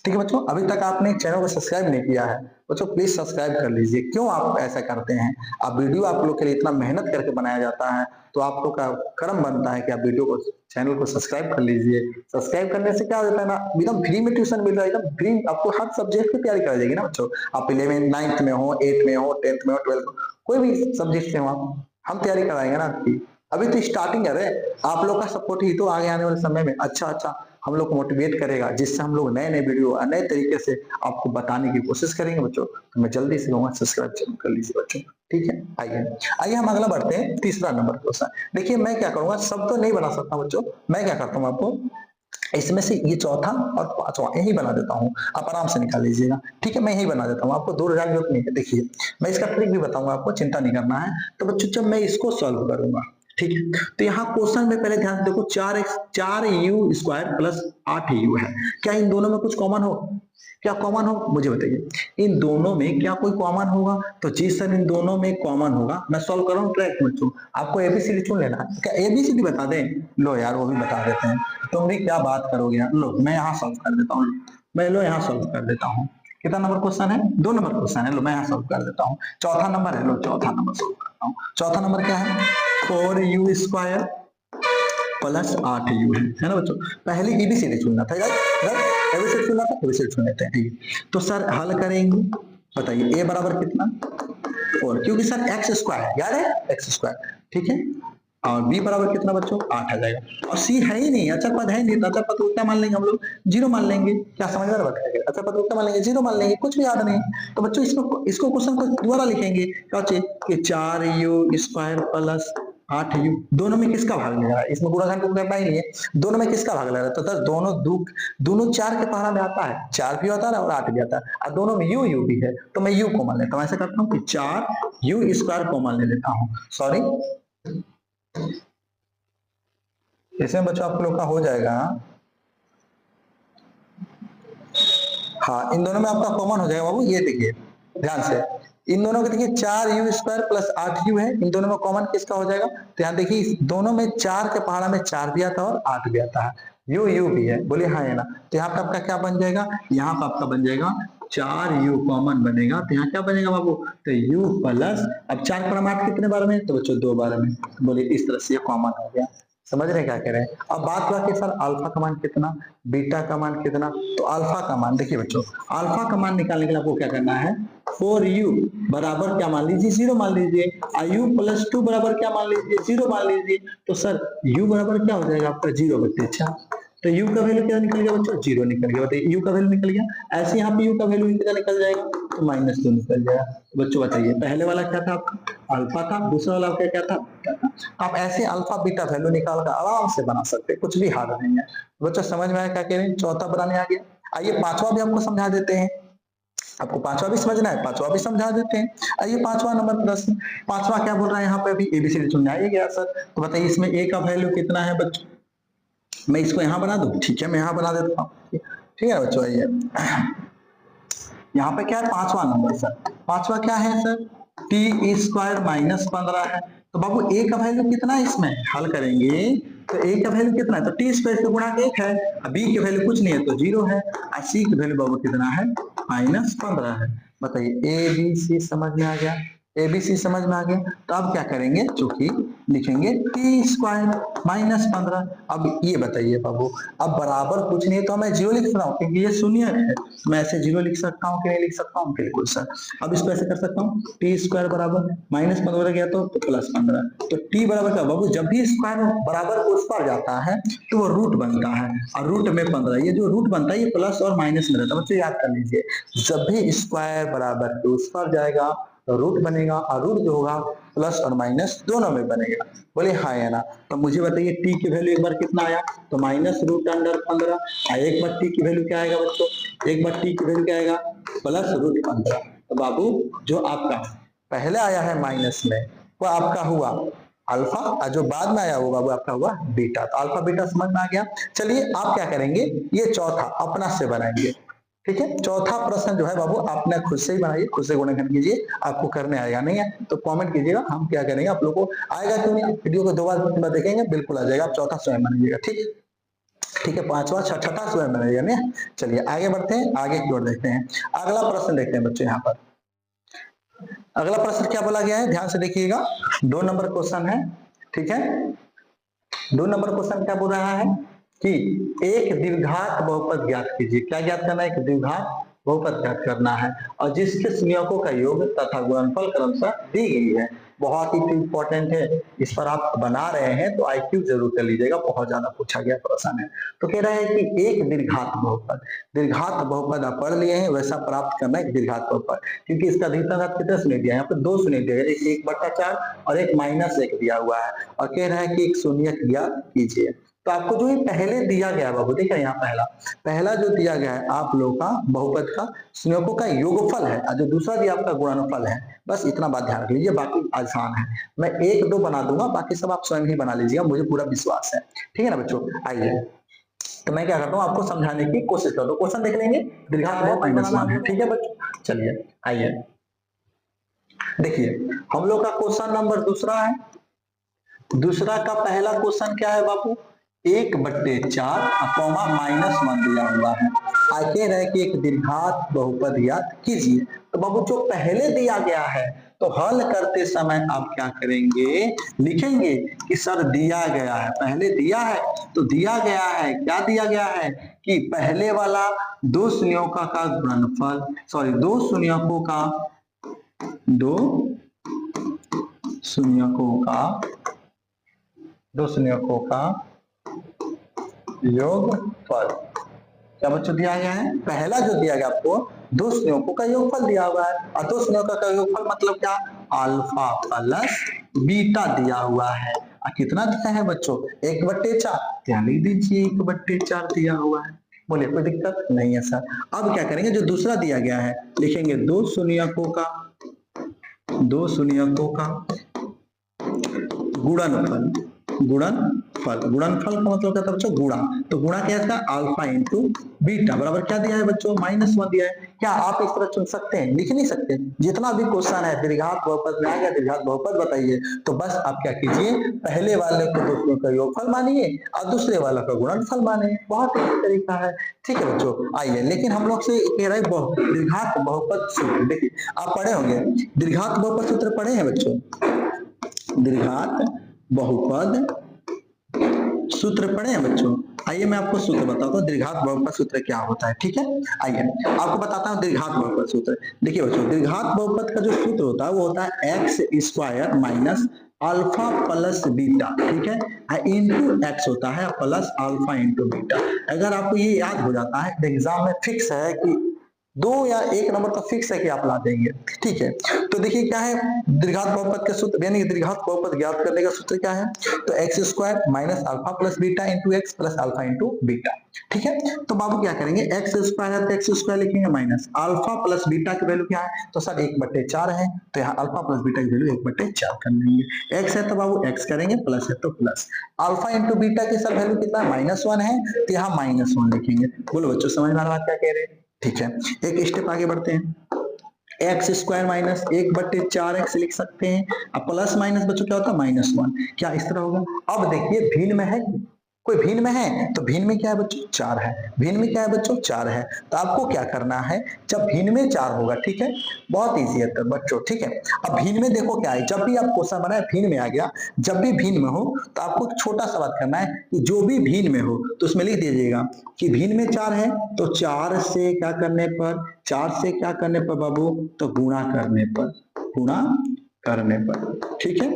[SPEAKER 1] ठीक है बच्चों। अभी तक आपने चैनल को सब्सक्राइब नहीं किया है बच्चों, प्लीज सब्सक्राइब कर लीजिए। क्यों आप ऐसा करते हैं, आप वीडियो आप लोग के लिए इतना मेहनत करके बनाया जाता है, तो आप लोग का कर्म बनता है कि आप वीडियो को, चैनल को सब्सक्राइब कर लीजिए। सब्सक्राइब करने से क्या होता है ना, एकदम फ्री में ट्यूशन मिल रहा है, एकदम फ्री, आपको हर सब्जेक्ट की तैयारी कराई जाएगी ना बच्चों। आप 11th 9th में हो, 8th में हो, 10th में हो, 12th में, कोई भी सब्जेक्ट से हो, हम तैयारी कराएंगे ना आपकी। अभी तो स्टार्टिंग है, आप लोग का सपोर्ट ही तो आगे आने वाले समय में अच्छा हम लोग को मोटिवेट करेगा, जिससे हम लोग नए नए वीडियो नए तरीके से आपको बताने की कोशिश करेंगे बच्चों। तो मैं जल्दी से कहूंगा सब्सक्राइब जरूर कर लीजिए बच्चों, ठीक है। आइए हम अगला बढ़ते हैं, तीसरा नंबर क्वेश्चन। देखिए मैं क्या करूंगा, सब तो नहीं बना सकता बच्चों, मैं क्या करता हूँ आपको इसमें से ये चौथा और पांचवा यही बना देता हूँ, आप आराम से निकाल लीजिएगा, ठीक है। मैं यही बना देता हूँ, आपको दूर जाने की जरूरत नहीं है। देखिए मैं इसका ट्रिक भी बताऊंगा आपको, चिंता नहीं करना है। तो बच्चों जब मैं इसको सॉल्व करूंगा, ठीक है, तो यहाँ क्वेश्चन में पहले ध्यान देखो 4u² प्लस 8u है, क्या इन दोनों में कुछ कॉमन हो, क्या कॉमन हो मुझे बताइए, इन दोनों में क्या कोई कॉमन होगा, तो जी सर इन दोनों में कॉमन होगा। मैं सॉल्व कर रहा हूँ ट्रैक में, आपको एबीसीडी चुन लेना है, क्या एबीसीडी बता दें, लो यार वो भी बता देते हैं, तुम भी क्या बात करोगे यार। लो मैं यहाँ सॉल्व कर देता हूँ, मैं लो यहाँ सॉल्व कर देता हूँ। कितना नंबर क्वेश्चन है, 2 नंबर क्वेश्चन है, लो मैं यहाँ सॉल्व कर देता हूँ। चौथा नंबर है, लो चौथा नंबर सॉल्व करता हूँ। चौथा नंबर क्या है, 4u² प्लस 8u है ना बच्चों। पहले एबीसीडी चुनना था, एबीसीडी चुनना था, एबीसीडी चुन लेते हैं। तो सर हल करेंगे, बताइए ए बराबर कितना 4, क्योंकि सर x² याद है x², ठीक है। और b बराबर कितना बच्चों 8 आ जाएगा, और c है ही नहीं, अचर पद है नहीं, तो अचर पद को क्या मान लेंगे हम लोग, 0 मान लेंगे। क्या समझ में आ रहा है, अचर पद को क्या मान लेंगे, 0 मान लेंगे, कुछ भी याद नहीं। तो बच्चों इसको क्वेश्चन को दोबारा लिखेंगे, क्या कि 4u² प्लस 8u, दोनों में किसका भाग ले रहा है, इसमें गुणा को करना ही नहीं है, दोनों में किसका भाग ले रहा है, तो दोनों 4 के पहाड़ा में आता है, 4 भी आता है और 8 भी आता है, और दोनों में u भी है, तो मैं u को मान लेता हूँ। ऐसा करता हूँ कि 4u² को मान ले लेता हूँ, सॉरी इसमें बच्चों आप लोग का हो जाएगा, हाँ इन दोनों में आपका कॉमन हो जाएगा बाबू। ये देखिए ध्यान से, इन दोनों के देखिए 4u² प्लस 8u है, इन दोनों में कॉमन किसका हो जाएगा, तो यहाँ देखिए दोनों में 4 के पहाड़ा में 4 भी आता है और 8 भी आता है, यू भी है, बोलिए हाँ है ना। तो यहाँ पे आपका क्या बन जाएगा, यहाँ पे आपका बन जाएगा 4u कॉमन बनेगा, तो यहाँ क्या बनेगा बाबू, तो u प्लस, अब 4 पर 8 कितने बार में, तो बच्चों 2 बार में, बोलिए इस तरह से कॉमन हो गया। समझ रहे क्या कह रहे हैं। अब बात हुआ कि सर अल्फा का मान कितना, बीटा का मान कितना, तो अल्फा का मान देखिए बच्चों, अल्फा का मान निकालने के लिए आपको क्या करना है, 4u बराबर क्या मान लीजिए 0 मान लीजिए, u प्लस 2 बराबर क्या मान लीजिए 0 मान लीजिए। तो सर u बराबर क्या हो जाएगा आपका 0/4, तो u का वैल्यू क्या निकल गया बच्चों, 0 निकल गया। बताइए u का वैल्यू निकल गया। ऐसे यहाँ पे u का वैल्यू कितना निकल जाएगा, तो -2 निकल जाएगा। तो बच्चों बताइए पहले वाला क्या था आपका, अल्फा था, दूसरा वाला आपका क्या था, बीटा था। आप ऐसे अल्फा बीटा वैल्यू निकाल कर आराम से बना सकते हैं, कुछ भी हार्ड नहीं है। बच्चों समझ में आया क्या कह रहे हैं, चौथा बनाने आ गया। आइए पांचवा भी आपको समझा देते हैं। आपको पांचवा भी समझना है, पांचवा भी समझा देते हैं। आइए पांचवा नंबर प्रश्न, पांचवा क्या बोल रहा है यहाँ पे, अभी एबीसीडी चुनने आइए सर। तो बताइए इसमें ए का वैल्यू कितना है बच्चों, मैं इसको यहाँ बना दूं, ठीक है मैं यहाँ बना देता हूँ, ठीक है बच्चों। आइए यहाँ पे क्या है, पांचवा नंबर सर, पांचवा क्या है सर, टी स्क्वायर -15 है। तो बाबू ए का वैल्यू कितना है, इसमें हल करेंगे तो ए का वैल्यू कितना है, तो टी स्क्वायर से गुणा 1 है, बी की वैल्यू कुछ नहीं है तो 0 है, और सी की वैल्यू बाबू कितना है, -15 है। बताइए ए बी सी समझ में आ गया, एबीसी समझ में आ गया। तो अब क्या करेंगे, चूंकि लिखेंगे टी स्क्वायर -15। अब ये बताइए बाबू, अब बराबर कुछ नहीं तो मैं 0 लिख रहा हूँ क्योंकि ये शून्य है, मैं ऐसे 0 लिख सकता हूँ कि नहीं लिख सकता हूँ, बिल्कुल सर। अब इसको ऐसे कर सकता हूँ, टी स्क्वायर बराबर -15 गया तो +15, तो टी बराबर क्या बाबू, जब भी स्क्वायर बराबर उस पर जाता है तो वो रूट बनता है, और रूट में 15, ये जो रूट बनता है ये प्लस और माइनस में रहता है। बच्चों याद कर लीजिए, जब भी स्क्वायर बराबर उस पर जाएगा तो रूट बनेगा, और रूट जो होगा प्लस और माइनस दोनों में बनेगा। बोले हाँ या ना। तो मुझे बताइए टी की वैल्यू एक बार कितना आया, तो -√15, और एक बार टी की वैल्यू क्या आएगा बच्चों, एक बार टी की वैल्यू क्या आएगा, +√15। तो बाबू जो आपका पहले आया है माइनस में वो आपका हुआ अल्फा, और जो बाद में आया वो बाबू आपका हुआ बीटा। तो अल्फा बीटा समझ में आ गया। चलिए आप क्या करेंगे, ये चौथा अपना से बनाएंगे, ठीक है। चौथा प्रश्न जो है बाबू आपने खुद से ही बनाइए, खुद से गुणनखंड कीजिए, आपको करने आएगा, नहीं है तो कमेंट कीजिएगा, हम क्या करेंगे आप लोगों को आएगा क्यों नहीं, वीडियो को 2 बार देखेंगे बिल्कुल आ जाएगा। आप चौथा स्वयं बनाइएगा, ठीक है, ठीक है। पांचवा छठा स्वयं बनाइएगा, नहीं। चलिए आगे बढ़ते हैं, आगे की ओर देखते हैं। अगला प्रश्न देखते हैं बच्चों, यहाँ पर अगला प्रश्न क्या बोला गया है, ध्यान से देखिएगा। 2 नंबर क्वेश्चन है, ठीक है। 2 नंबर क्वेश्चन क्या बोल रहा है कि एक द्विघात बहुपद ज्ञात कीजिए। क्या ज्ञात करना है, एक द्विघात बहुपद ज्ञात करना है, और जिसके संयोजकों का योग तथा गुणनफल क्रमशः दी गई है। बहुत ही इंपॉर्टेंट है, इस पर आप बना रहे हैं तो आईक्यू जरूर कर लीजिएगा, बहुत ज्यादा पूछा गया प्रश्न है। तो कह रहा है कि एक दीर्घात बहुपद, दीर्घात बहुपद आप पढ़ लिए हैं, वैसा प्राप्त करना है दीर्घात बहुपद, क्योंकि इसका अधिकतम घात कितना शून्य दिया है, यहाँ पे 2 शून्य दिया है, एक 1/4 और एक -1 दिया हुआ है, और कह रहा है कि एक शून्य ज्ञात कीजिए। तो आपको जो ये पहले दिया गया है बाबू, देखिए यहाँ पहला जो दिया गया है आप लोगों का बहुपद का संयोजकों का योगफल है, और जो दूसरा दिया आपका गुणनफल है। बस इतना बात ध्यान रख लीजिए, बाकी आसान है। मैं 1-2 बना दूंगा, बाकी सब आप स्वयं ही बना लीजिएगा, मुझे पूरा विश्वास है, ठीक है ना बच्चों। आइए तो मैं क्या करता हूँ, आपको समझाने की कोशिश करता हूँ। क्वेश्चन देख लेंगे, दीर्घात -1, ठीक है बच्चों। चलिए आइए देखिए, हम लोग का क्वेश्चन नंबर दूसरा है। दूसरा का पहला क्वेश्चन क्या है बाबू, 1/4 -1 दिया हुआ है। आगे रहे कि एक दीर्घात बहुपद ज्ञात कीजिए। तो बाबू जो पहले दिया गया है, तो हल करते समय आप क्या करेंगे, लिखेंगे कि सर दिया गया है, पहले दिया है तो दिया गया है, क्या दिया गया है कि पहले वाला 2 संयोजकों का गुणनफल, सॉरी 2 संयोजकों का योगफल। क्या बच्चों दिया गया है, पहला जो दिया गया आपको 2 संयोजकों का योगफल दिया हुआ है, और 2 संयोजकों का योगफल मतलब क्या, अल्फा प्लस बीटा दिया हुआ है। कितना दिया है बच्चों, 1/4, ध्यान दीजिए 1/4 दिया हुआ है। बोलिए कोई दिक्कत नहीं है सर। अब क्या करेंगे, जो दूसरा दिया गया है लिखेंगे 2 संयोजकों का गुणनफल का मतलब क्या था बच्चों, गुणा। तो गुणा क्या है, अल्फा इंटू बीटा बराबर क्या दिया है बच्चों, -1 दिया है। क्या आप इस तरह चुन सकते हैं, लिख नहीं सकते। जितना भी क्वेश्चन है दीर्घात बहुपद में आ गया, दीर्घात बहुपद बताइए, तो बस आप क्या कीजिए, पहले वाले को दूसरे का योगफल मानिए और दूसरे वाला का गुणनफल मानिए, बहुत ही तरीका है, ठीक है बच्चों। आइए, लेकिन हम लोग से कह रहे हैं दीर्घात बहुपद सूत्र। देखिए आप पढ़े होंगे, दीर्घात बहुपद सूत्र पढ़े हैं बच्चों, दीर्घात बहुपद सूत्र पढ़े हैं बच्चों। आइए मैं आपको सूत्र बताता हूँ, दीर्घात बहुपद सूत्र क्या होता है, ठीक है। आइए आपको बताता हूँ दीर्घात बहुपद सूत्र। देखिए बच्चों, दीर्घात बहुपद का जो सूत्र होता है वो होता है x² अल्फा प्लस बीटा, ठीक है, इंटू एक्स होता है प्लस अल्फा इंटू बीटा। अगर आपको ये याद हो जाता है तो एग्जाम में फिक्स है कि 2 या 1 नंबर तो फिक्स है कि आप ला देंगे, ठीक है। तो देखिए क्या है द्विघात बहुपद का सूत्र, यानी द्विघात बहुपद ज्ञात करने का सूत्र क्या है, तो x square minus alpha plus beta into x plus alpha into beta, ठीक है। तो बाबू क्या करेंगे, एक्स स्क्वायर है तो एक्स स्क्वायर लिखेंगे माइनस अल्फा प्लस बीटा की वैल्यू क्या है, तो सर 1/4 है, तो यहाँ अल्फा प्लस बीटा की वैल्यू 1/4 कर लेंगे। एक्स है तो बाबू एक्स करेंगे, प्लस है तो प्लस, अल्फा इंटू बीटा की सर वैल्यू कितना है, -1 है, तो यहाँ -1 लिखेंगे। बोलो बच्चों समझ में आ रहा है क्या कह रहे हैं, ठीक है। एक स्टेप आगे बढ़ते हैं, एक्स स्क्वायर माइनस 1/4x लिख सकते हैं, अब प्लस माइनस बच्चों क्या होता है -1, क्या इस तरह होगा। अब देखिए भिन्न में है, कोई भिन्न में है, तो भिन्न में क्या है बच्चों 4 है, भिन्न में क्या है बच्चों 4 है, तो आपको क्या करना है, जब भिन्न में 4 होगा, ठीक है, बहुत इजी है तो बच्चों, ठीक है। अब भिन्न में देखो क्या है, जब भी आप क्वेश्चन बनाए भिन्न में आ गया, जब भी भिन्न में हो तो आपको एक छोटा सा बात करना है कि जो भी भिन्न में हो तो उसमें लिख दीजिएगा कि भिन्न में 4 है, तो 4 से क्या करने पर, 4 से क्या करने पर बाबू, तो गुणा करने पर, गुणा करने पर, ठीक है,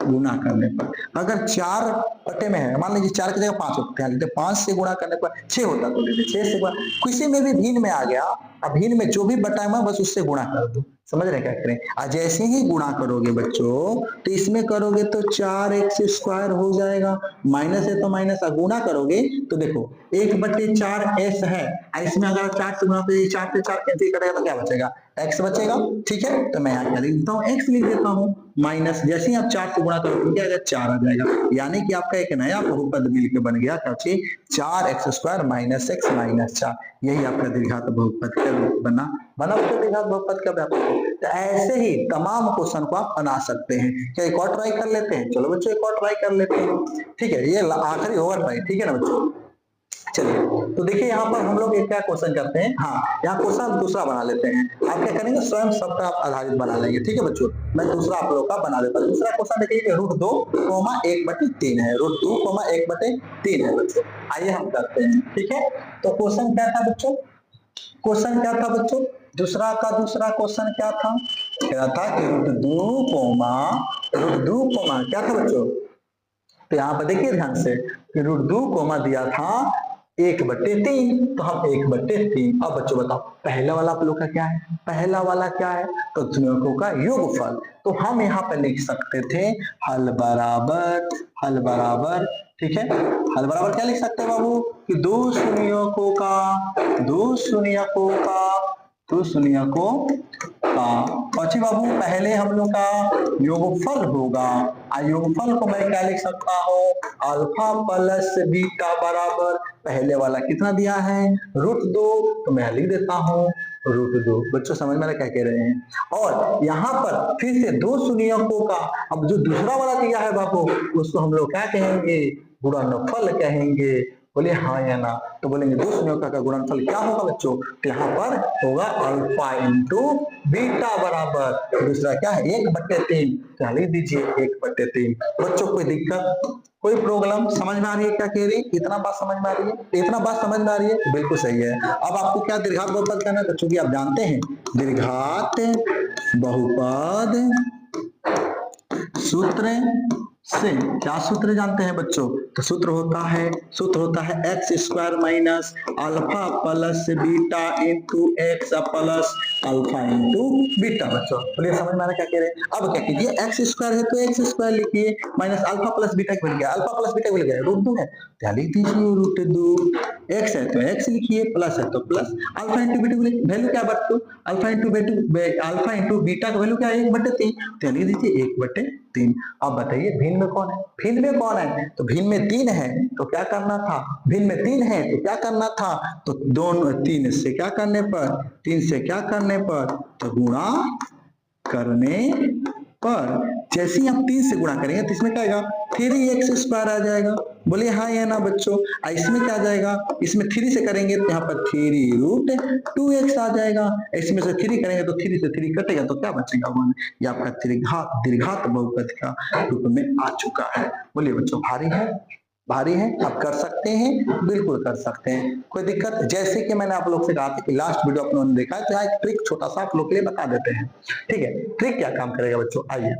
[SPEAKER 1] गुणा करने पर। अगर 4 बटे में है, मान लीजिए 4 की जगह 5 होता है, 5 से गुणा करने पर 6 होता, तो ले 6 से गुणा, किसी में भी भिन्न में आ गया, अब भिन्न में जो भी बटा है बस उससे गुणा कर दो, समझ रहे क्या करें। आज जैसे ही गुणा करोगे बच्चों तो इसमें करोगे तो 4x स्क्वायर हो जाएगा, माइनस है तो माइनस, गुणा करोगे तो देखो 1/4s है, इसमें अगर 4 से गुणा करोगे 4 से 4 कैंसिल करेगा तो क्या बचेगा, x बचेगा, ठीक है। तो मैं यहाँ क्या लिख देता हूँ, x लिख देता हूँ, माइनस जैसे ही आप 4 से गुणा करोगे क्या आएगा, 4 आ जाएगा, यानी कि आपका एक नया बहुपद मिलकर बन गया, क्या चीज 4x square minus x minus 4, यही आपका द्विघात बहुपद का बना द्विघात बहुपद का व्यापक। तो ऐसे ही तमाम क्वेश्चन को आप बना सकते हैं। क्या एक और ट्राई कर लेते हैं, चलो बच्चों एक और ट्राई कर लेते हैं, ठीक है, ये आखिरी होगा ट्राई, ठीक है ना बच्चों। चलिए तो देखिए यहाँ पर हम लोग एक क्या क्वेश्चन करते हैं, हाँ यहाँ क्वेश्चन दूसरा बना लेते हैं, आप क्या करेंगे स्वयं सब पर आप आधारित बना लेंगे, ठीक है बच्चों। मैं दूसरा आप लोग का बना देता हूँ। दूसरा क्वेश्चन देखिए √2,1/3 है, √2,1/3 है बच्चों। आइए हम करते हैं, ठीक है। तो क्वेश्चन क्या था बच्चों, क्वेश्चन क्या था बच्चों, दूसरा क्वेश्चन क्या था, क्या था कि √2, क्या था बच्चों, तो यहाँ पर देखिए ध्यान से कि √2 दिया था 1/3, तो हम 1/3। अब बच्चों बताओ पहला वाला आप लोग का क्या है, पहला वाला क्या है, तो गुणकों का योगफल, तो हम यहाँ पे लिख सकते थे हल बराबर, हल बराबर, ठीक है, हल बराबर क्या लिख सकते हैं बाबू कि दो शून्यकों का पची बाबू पहले हम लोग का योगफल होगा, योगफल को मैं क्या लिख सकता हूँ, अल्फा प्लस बीटा बराबर, पहले वाला कितना दिया है √2, तो मैं लिख देता हूँ √2। बच्चों समझ में क्या कह रहे हैं। और यहाँ पर फिर से दो शून्यकों का, अब जो दूसरा वाला दिया है बाबू उसको हम लोग क्या कहेंगे, गुणनफल कहेंगे। बोले हाँ या ना, तो बोलेंगे दो शून्यकों का गुणनफल क्या होगा बच्चों, तो यहाँ पर होगा अल्फा इंटू बीटा बराबर, दूसरा क्या है 1/3, क्या लिख दीजिए 1/3। बच्चों कोई दिक्कत, कोई प्रॉब्लम, समझ में आ रही है क्या कह रही है, इतना बात समझ में आ रही है, इतना बात समझ में आ रही है, बिल्कुल सही है। अब आपको क्या द्विघात बहुपद करना है, चूंकि आप जानते हैं द्विघात बहुपद सूत्र से, क्या सूत्र जानते हैं बच्चों, तो सूत्र होता है x square minus alpha plus beta into x plus alpha into beta. बच्चों बोलिए समझ में आ रहा क्या कह रहे हैं। अब क्या कीजिए, एक्स स्क्वायर है तो एक्स स्क्वायर लिखिए, माइनस अल्फा प्लस बीटा बन गया, अल्फा प्लस बीटा बन गया √2 है, क्या लिख दीजिए √2, एक्स है तो एक्स लिखिए, प्लस है तो plus, alpha into beta value क्या बच्चों, अल्फा इंटू बीटा का वैल्यू क्या है 1/3, क्या लिख दीजिए 1/3। अब बताइए भिन्न में कौन है, भिन्न में कौन है, तो भिन्न में 3 है, तो क्या करना था, भिन्न में 3 है तो क्या करना था, तो दोनों 3 से क्या करने पर, 3 से क्या करने पर, तो गुणा करने पर, जैसे ही आप 3 से गुणा करेंगे तो इसमें क्या आएगा 3x स्क्वायर आ जाएगा। बोलिए हाँ या ना बच्चों। इसमें क्या आ जाएगा, इसमें 3 से करेंगे तो यहाँ पर 3√2x आ जाएगा, इसमें से 3 करेंगे तो 3 से 3 कटेगा तो क्या बचेगा 1, ये आपका द्विघात बहुपद का रूप में आ चुका है। बोलिए बच्चों भारी है, भारी है, आप कर सकते हैं, बिल्कुल कर सकते हैं, कोई दिक्कत। जैसे कि मैंने आप लोग से कहा था कि लास्ट वीडियो आप लोगों ने देखा है, तो यहाँ एक ट्रिक छोटा सा आप लोग के लिए बता देते हैं, ठीक है। ट्रिक क्या काम करेगा बच्चों, आइए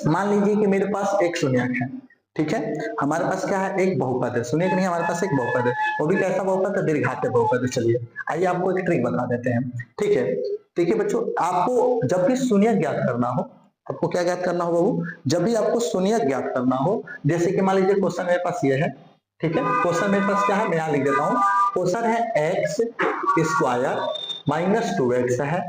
[SPEAKER 1] मान लीजिए कि मेरे पास एक शून्यक है, ठीक है, हमारे पास क्या है, एक बहुपद है, शून्यक नहीं, हमारे पास एक बहुपद है, वो भी कैसा बहुपद है, दीर्घात बहुपद है। चलिए आइए आपको एक ट्रिक बता देते हैं, ठीक है। देखिए बच्चों, आपको जब भी शून्यक ज्ञात करना हो, आपको क्या ज्ञात करना हो बाबू, जब भी आपको शून्यक ज्ञात करना हो, जैसे कि मान लीजिए क्वेश्चन मेरे पास ये है, ठीक है, क्वेश्चन मेरे पास क्या है, मैं यहाँ लिख देता हूँ, क्वेश्चन है एक्स स्क्वायर माइनस 2x है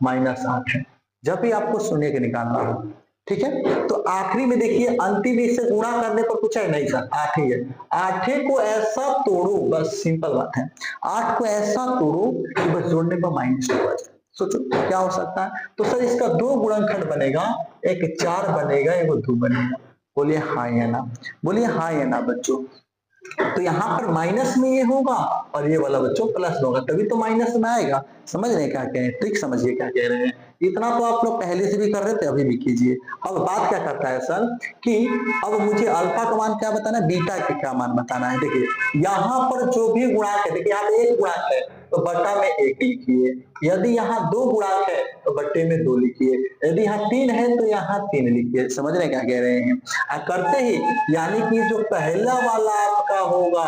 [SPEAKER 1] माइनस 8 है। जब भी आपको शून्य के निकालना हो, ठीक है, तो आखिरी में देखिए अंतिम से गुणा करने पर कुछ है नहीं सर, 8 ही है, 8 को ऐसा तोड़ो, बस सिंपल बात है, 8 को ऐसा तोड़ो कि बस जोड़ने पर -2 आ जाए। सोचो क्या हो सकता है, तो सर इसका 2 गुणनखंड बनेगा, एक 4 बनेगा, एक 2 बनेगा। बोलिए हाँ या ना, बोलिए हाँ या ना बच्चों। तो यहाँ पर माइनस में ये होगा और ये वाला बच्चों प्लस में होगा, तभी तो माइनस में आएगा। समझ रहे हैं क्या कह रहे हैं, ट्रिक समझिए क्या कह रहे हैं। इतना तो आप लोग पहले से भी कर रहे थे, अभी भी कीजिए। अब बात क्या करता है सर कि अब मुझे अल्फा का मान क्या बताना है, बीटा का क्या मान बताना है। देखिए यहाँ पर जो भी गुणांक है, देखिए यहाँ पे एक गुणांक है तो बट्टा में 1 लिखिए, यदि यहाँ 2 गुणांक है तो बट्टे में 2 लिखिए, यदि यहाँ 3 है तो यहाँ 3 लिखिए। समझ रहे हैं क्या कह रहे हैं। करते ही यानी कि जो पहला वाला आपका होगा,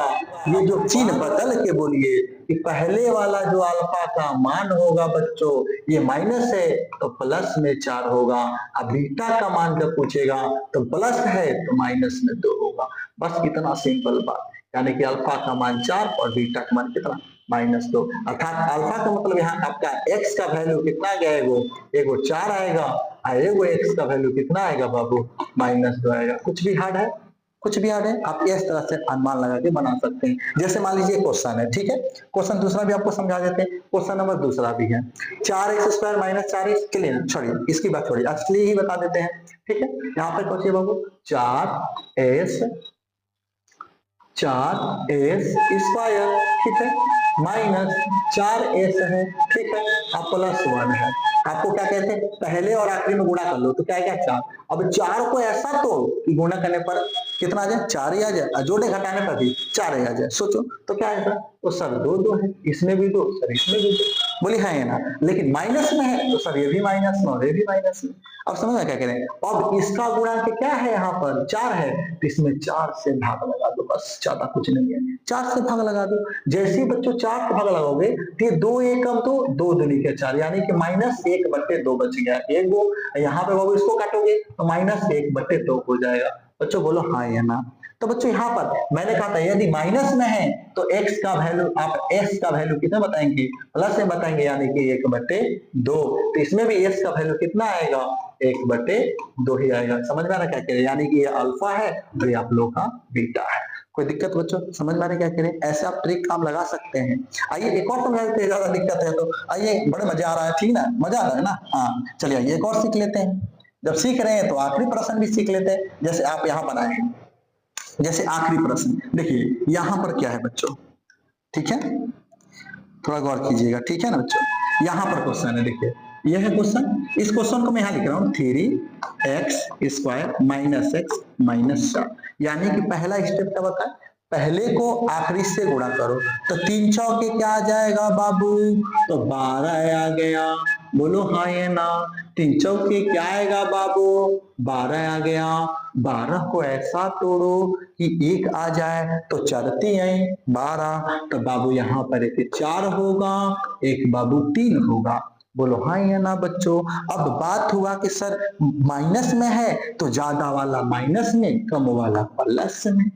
[SPEAKER 1] ये जो चिन्ह बदल के बोलिए कि पहले वाला जो अल्फा का मान होगा बच्चों, ये माइनस है तो प्लस में 4 होगा। अब बीटा का मान जब पूछेगा तो प्लस है तो माइनस में 2 होगा। बस इतना सिंपल बात, यानी कि अल्फा का मान 4 और बीटा का मान कितना, -2। अर्थात अल्फा का मतलब यहाँ आपका x का वैल्यू कितना आ गया, एगो 4 आएगा और एगो x का वैल्यू कितना आएगा बाबू, -2 आएगा। कुछ भी हार्ड है, कुछ भी याद है, आप इस तरह से अनुमान लगा के बना सकते हैं। जैसे मान लीजिए क्वेश्चन है, ठीक है, क्वेश्चन दूसरा भी आपको समझा देते हैं। क्वेश्चन नंबर दूसरा भी है 4x² - 4x के लिए, छोड़िए इसकी बात छोड़िए, असली ही बता देते हैं, ठीक है। यहाँ पर पहुंचिए बाबू, 4s², ठीक है, -4s है, ठीक है, अब +1 है। आपको क्या कहते हैं, पहले और आखिरी में गुणा कर लो तो क्या है, 4। अब 4 को ऐसा तोड़ कि गुणा करने पर कितना आ जाए, 4 ही आ जाए, जोड़े घटाने पर भी 4 ही आ जाए। सोचो तो क्या है, तो सर 2 है, इसमें भी 2, सर इसमें भी 2, बोली है या ना। लेकिन माइनस में है तो सर ये भी माइनस में और ये भी माइनस में। अब समझ में क्या कह रहे हैं। अब इसका गुणांक क्या है, यहाँ पर 4 है तो इसमें 4 से भाग लगा दो, बस ज्यादा कुछ नहीं है, 4 से भाग लगा दो। जैसे ही बच्चों 4 से भाग लगाओगे तो ये 2 एकम तो 2 दूनी के 4, यानी कि -1/2 बच गया, एक गो। यहाँ पे बाबू इसको काटोगे तो -1/2 हो जाएगा। बच्चों बोलो हाँ या ना। तो बच्चों यहाँ पर मैंने कहा था यदि माइनस में है तो x का वैल्यू, आप s का वैल्यू कितना बताएंगे, प्लस में बताएंगे, यानी कि 1/2। तो इसमें भी s का वैल्यू कितना आएगा, 1/2 ही आएगा। समझ में आ रहा क्या कह रहे हैं, यानी कि ये अल्फा है और ये आप लोग का बीटा है। कोई दिक्कत बच्चों, समझ में आ रहा क्या कह रहे हैं। ऐसे आप ट्रिक काम लगा सकते हैं। आइए एक और समझा देते हैं, ज्यादा दिक्कत है तो आइए, बड़े मजा आ रहा है, ठीक ना, मजा आ रहा है ना। हाँ चलिए आइए एक और सीख लेते हैं। जब सीख रहे हैं तो आखिरी प्रश्न भी सीख लेते हैं। जैसे आप यहाँ बनाए हैं, जैसे आखिरी प्रश्न देखिए यहाँ पर क्या है बच्चों, ठीक है, थोड़ा गौर कीजिएगा, ठीक है ना बच्चों। यहाँ पर क्वेश्चन है, देखिए यह है क्वेश्चन। इस क्वेश्चन को मैं यहाँ लिख रहा हूँ 3x² - x - 4, यानी कि पहला स्टेप क्या बताए, पहले को आखिरी से गुणा करो तो 3 चौके क्या आ जाएगा बाबू, तो 12 आ गया। बोलो हाँ या ना। 3 चौके क्या आएगा बाबू, 12 आ गया। 12 को ऐसा तोड़ो कि 1 आ जाए तो 4 आई 12, तो बाबू यहाँ पर एक 4 होगा, एक बाबू 3 होगा। बोलो हाँ या ना बच्चों। अब बात हुआ कि सर माइनस में है तो ज्यादा वाला माइनस में, कम वाला प्लस में।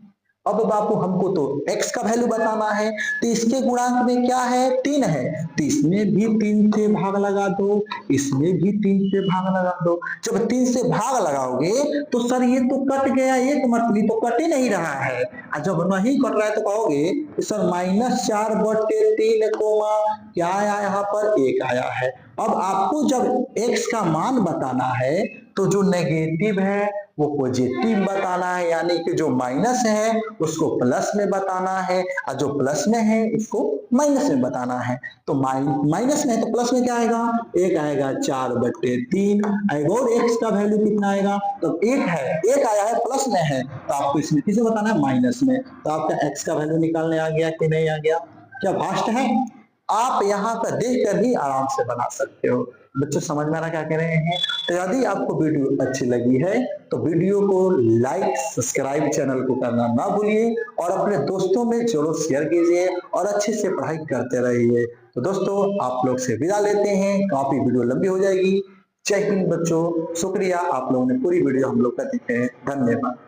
[SPEAKER 1] अब बापू हमको तो x का वैल्यू बताना है, तो इसके गुणांक में क्या है, 3 है, तो इसमें भी 3 से भाग लगा दो, इसमें भी 3 से भाग लगा दो। जब 3 से भाग लगाओगे तो सर ये तो कट गया, एक मछली तो कट ही नहीं रहा है। और जब नहीं कट रहा है तो कहोगे कि सर -4/3 कोमा क्या आया, यहाँ पर 1 आया है। अब आपको जब x का मान बताना है तो जो नेगेटिव है वो पॉजिटिव बताना है, यानी कि जो माइनस है उसको प्लस में बताना है और जो प्लस में है उसको माइनस में बताना है। तो माइनस में है तो प्लस में क्या आएगा, 1 आएगा 4/3। और x का वैल्यू कितना आएगा, तो 1 है, 1 आया है प्लस में है तो आपको इसमें किसे बताना है, माइनस में। तो आपका x का वैल्यू निकालने आ गया कि नहीं आ गया, क्या फास्ट है। आप यहाँ पर देखकर ही आराम से बना सकते हो। बच्चों समझ में आ रहा क्या कह रहे हैं? तो यदि आपको वीडियो अच्छी लगी है तो वीडियो को लाइक, सब्सक्राइब चैनल को करना ना भूलिए और अपने दोस्तों में जरूर शेयर कीजिए और अच्छे से पढ़ाई करते रहिए। तो दोस्तों आप लोग से विदा लेते हैं, काफी वीडियो लंबी हो जाएगी। जय हिंद बच्चों, शुक्रिया आप लोगों ने पूरी वीडियो हम लोग का देखे हैं। धन्यवाद।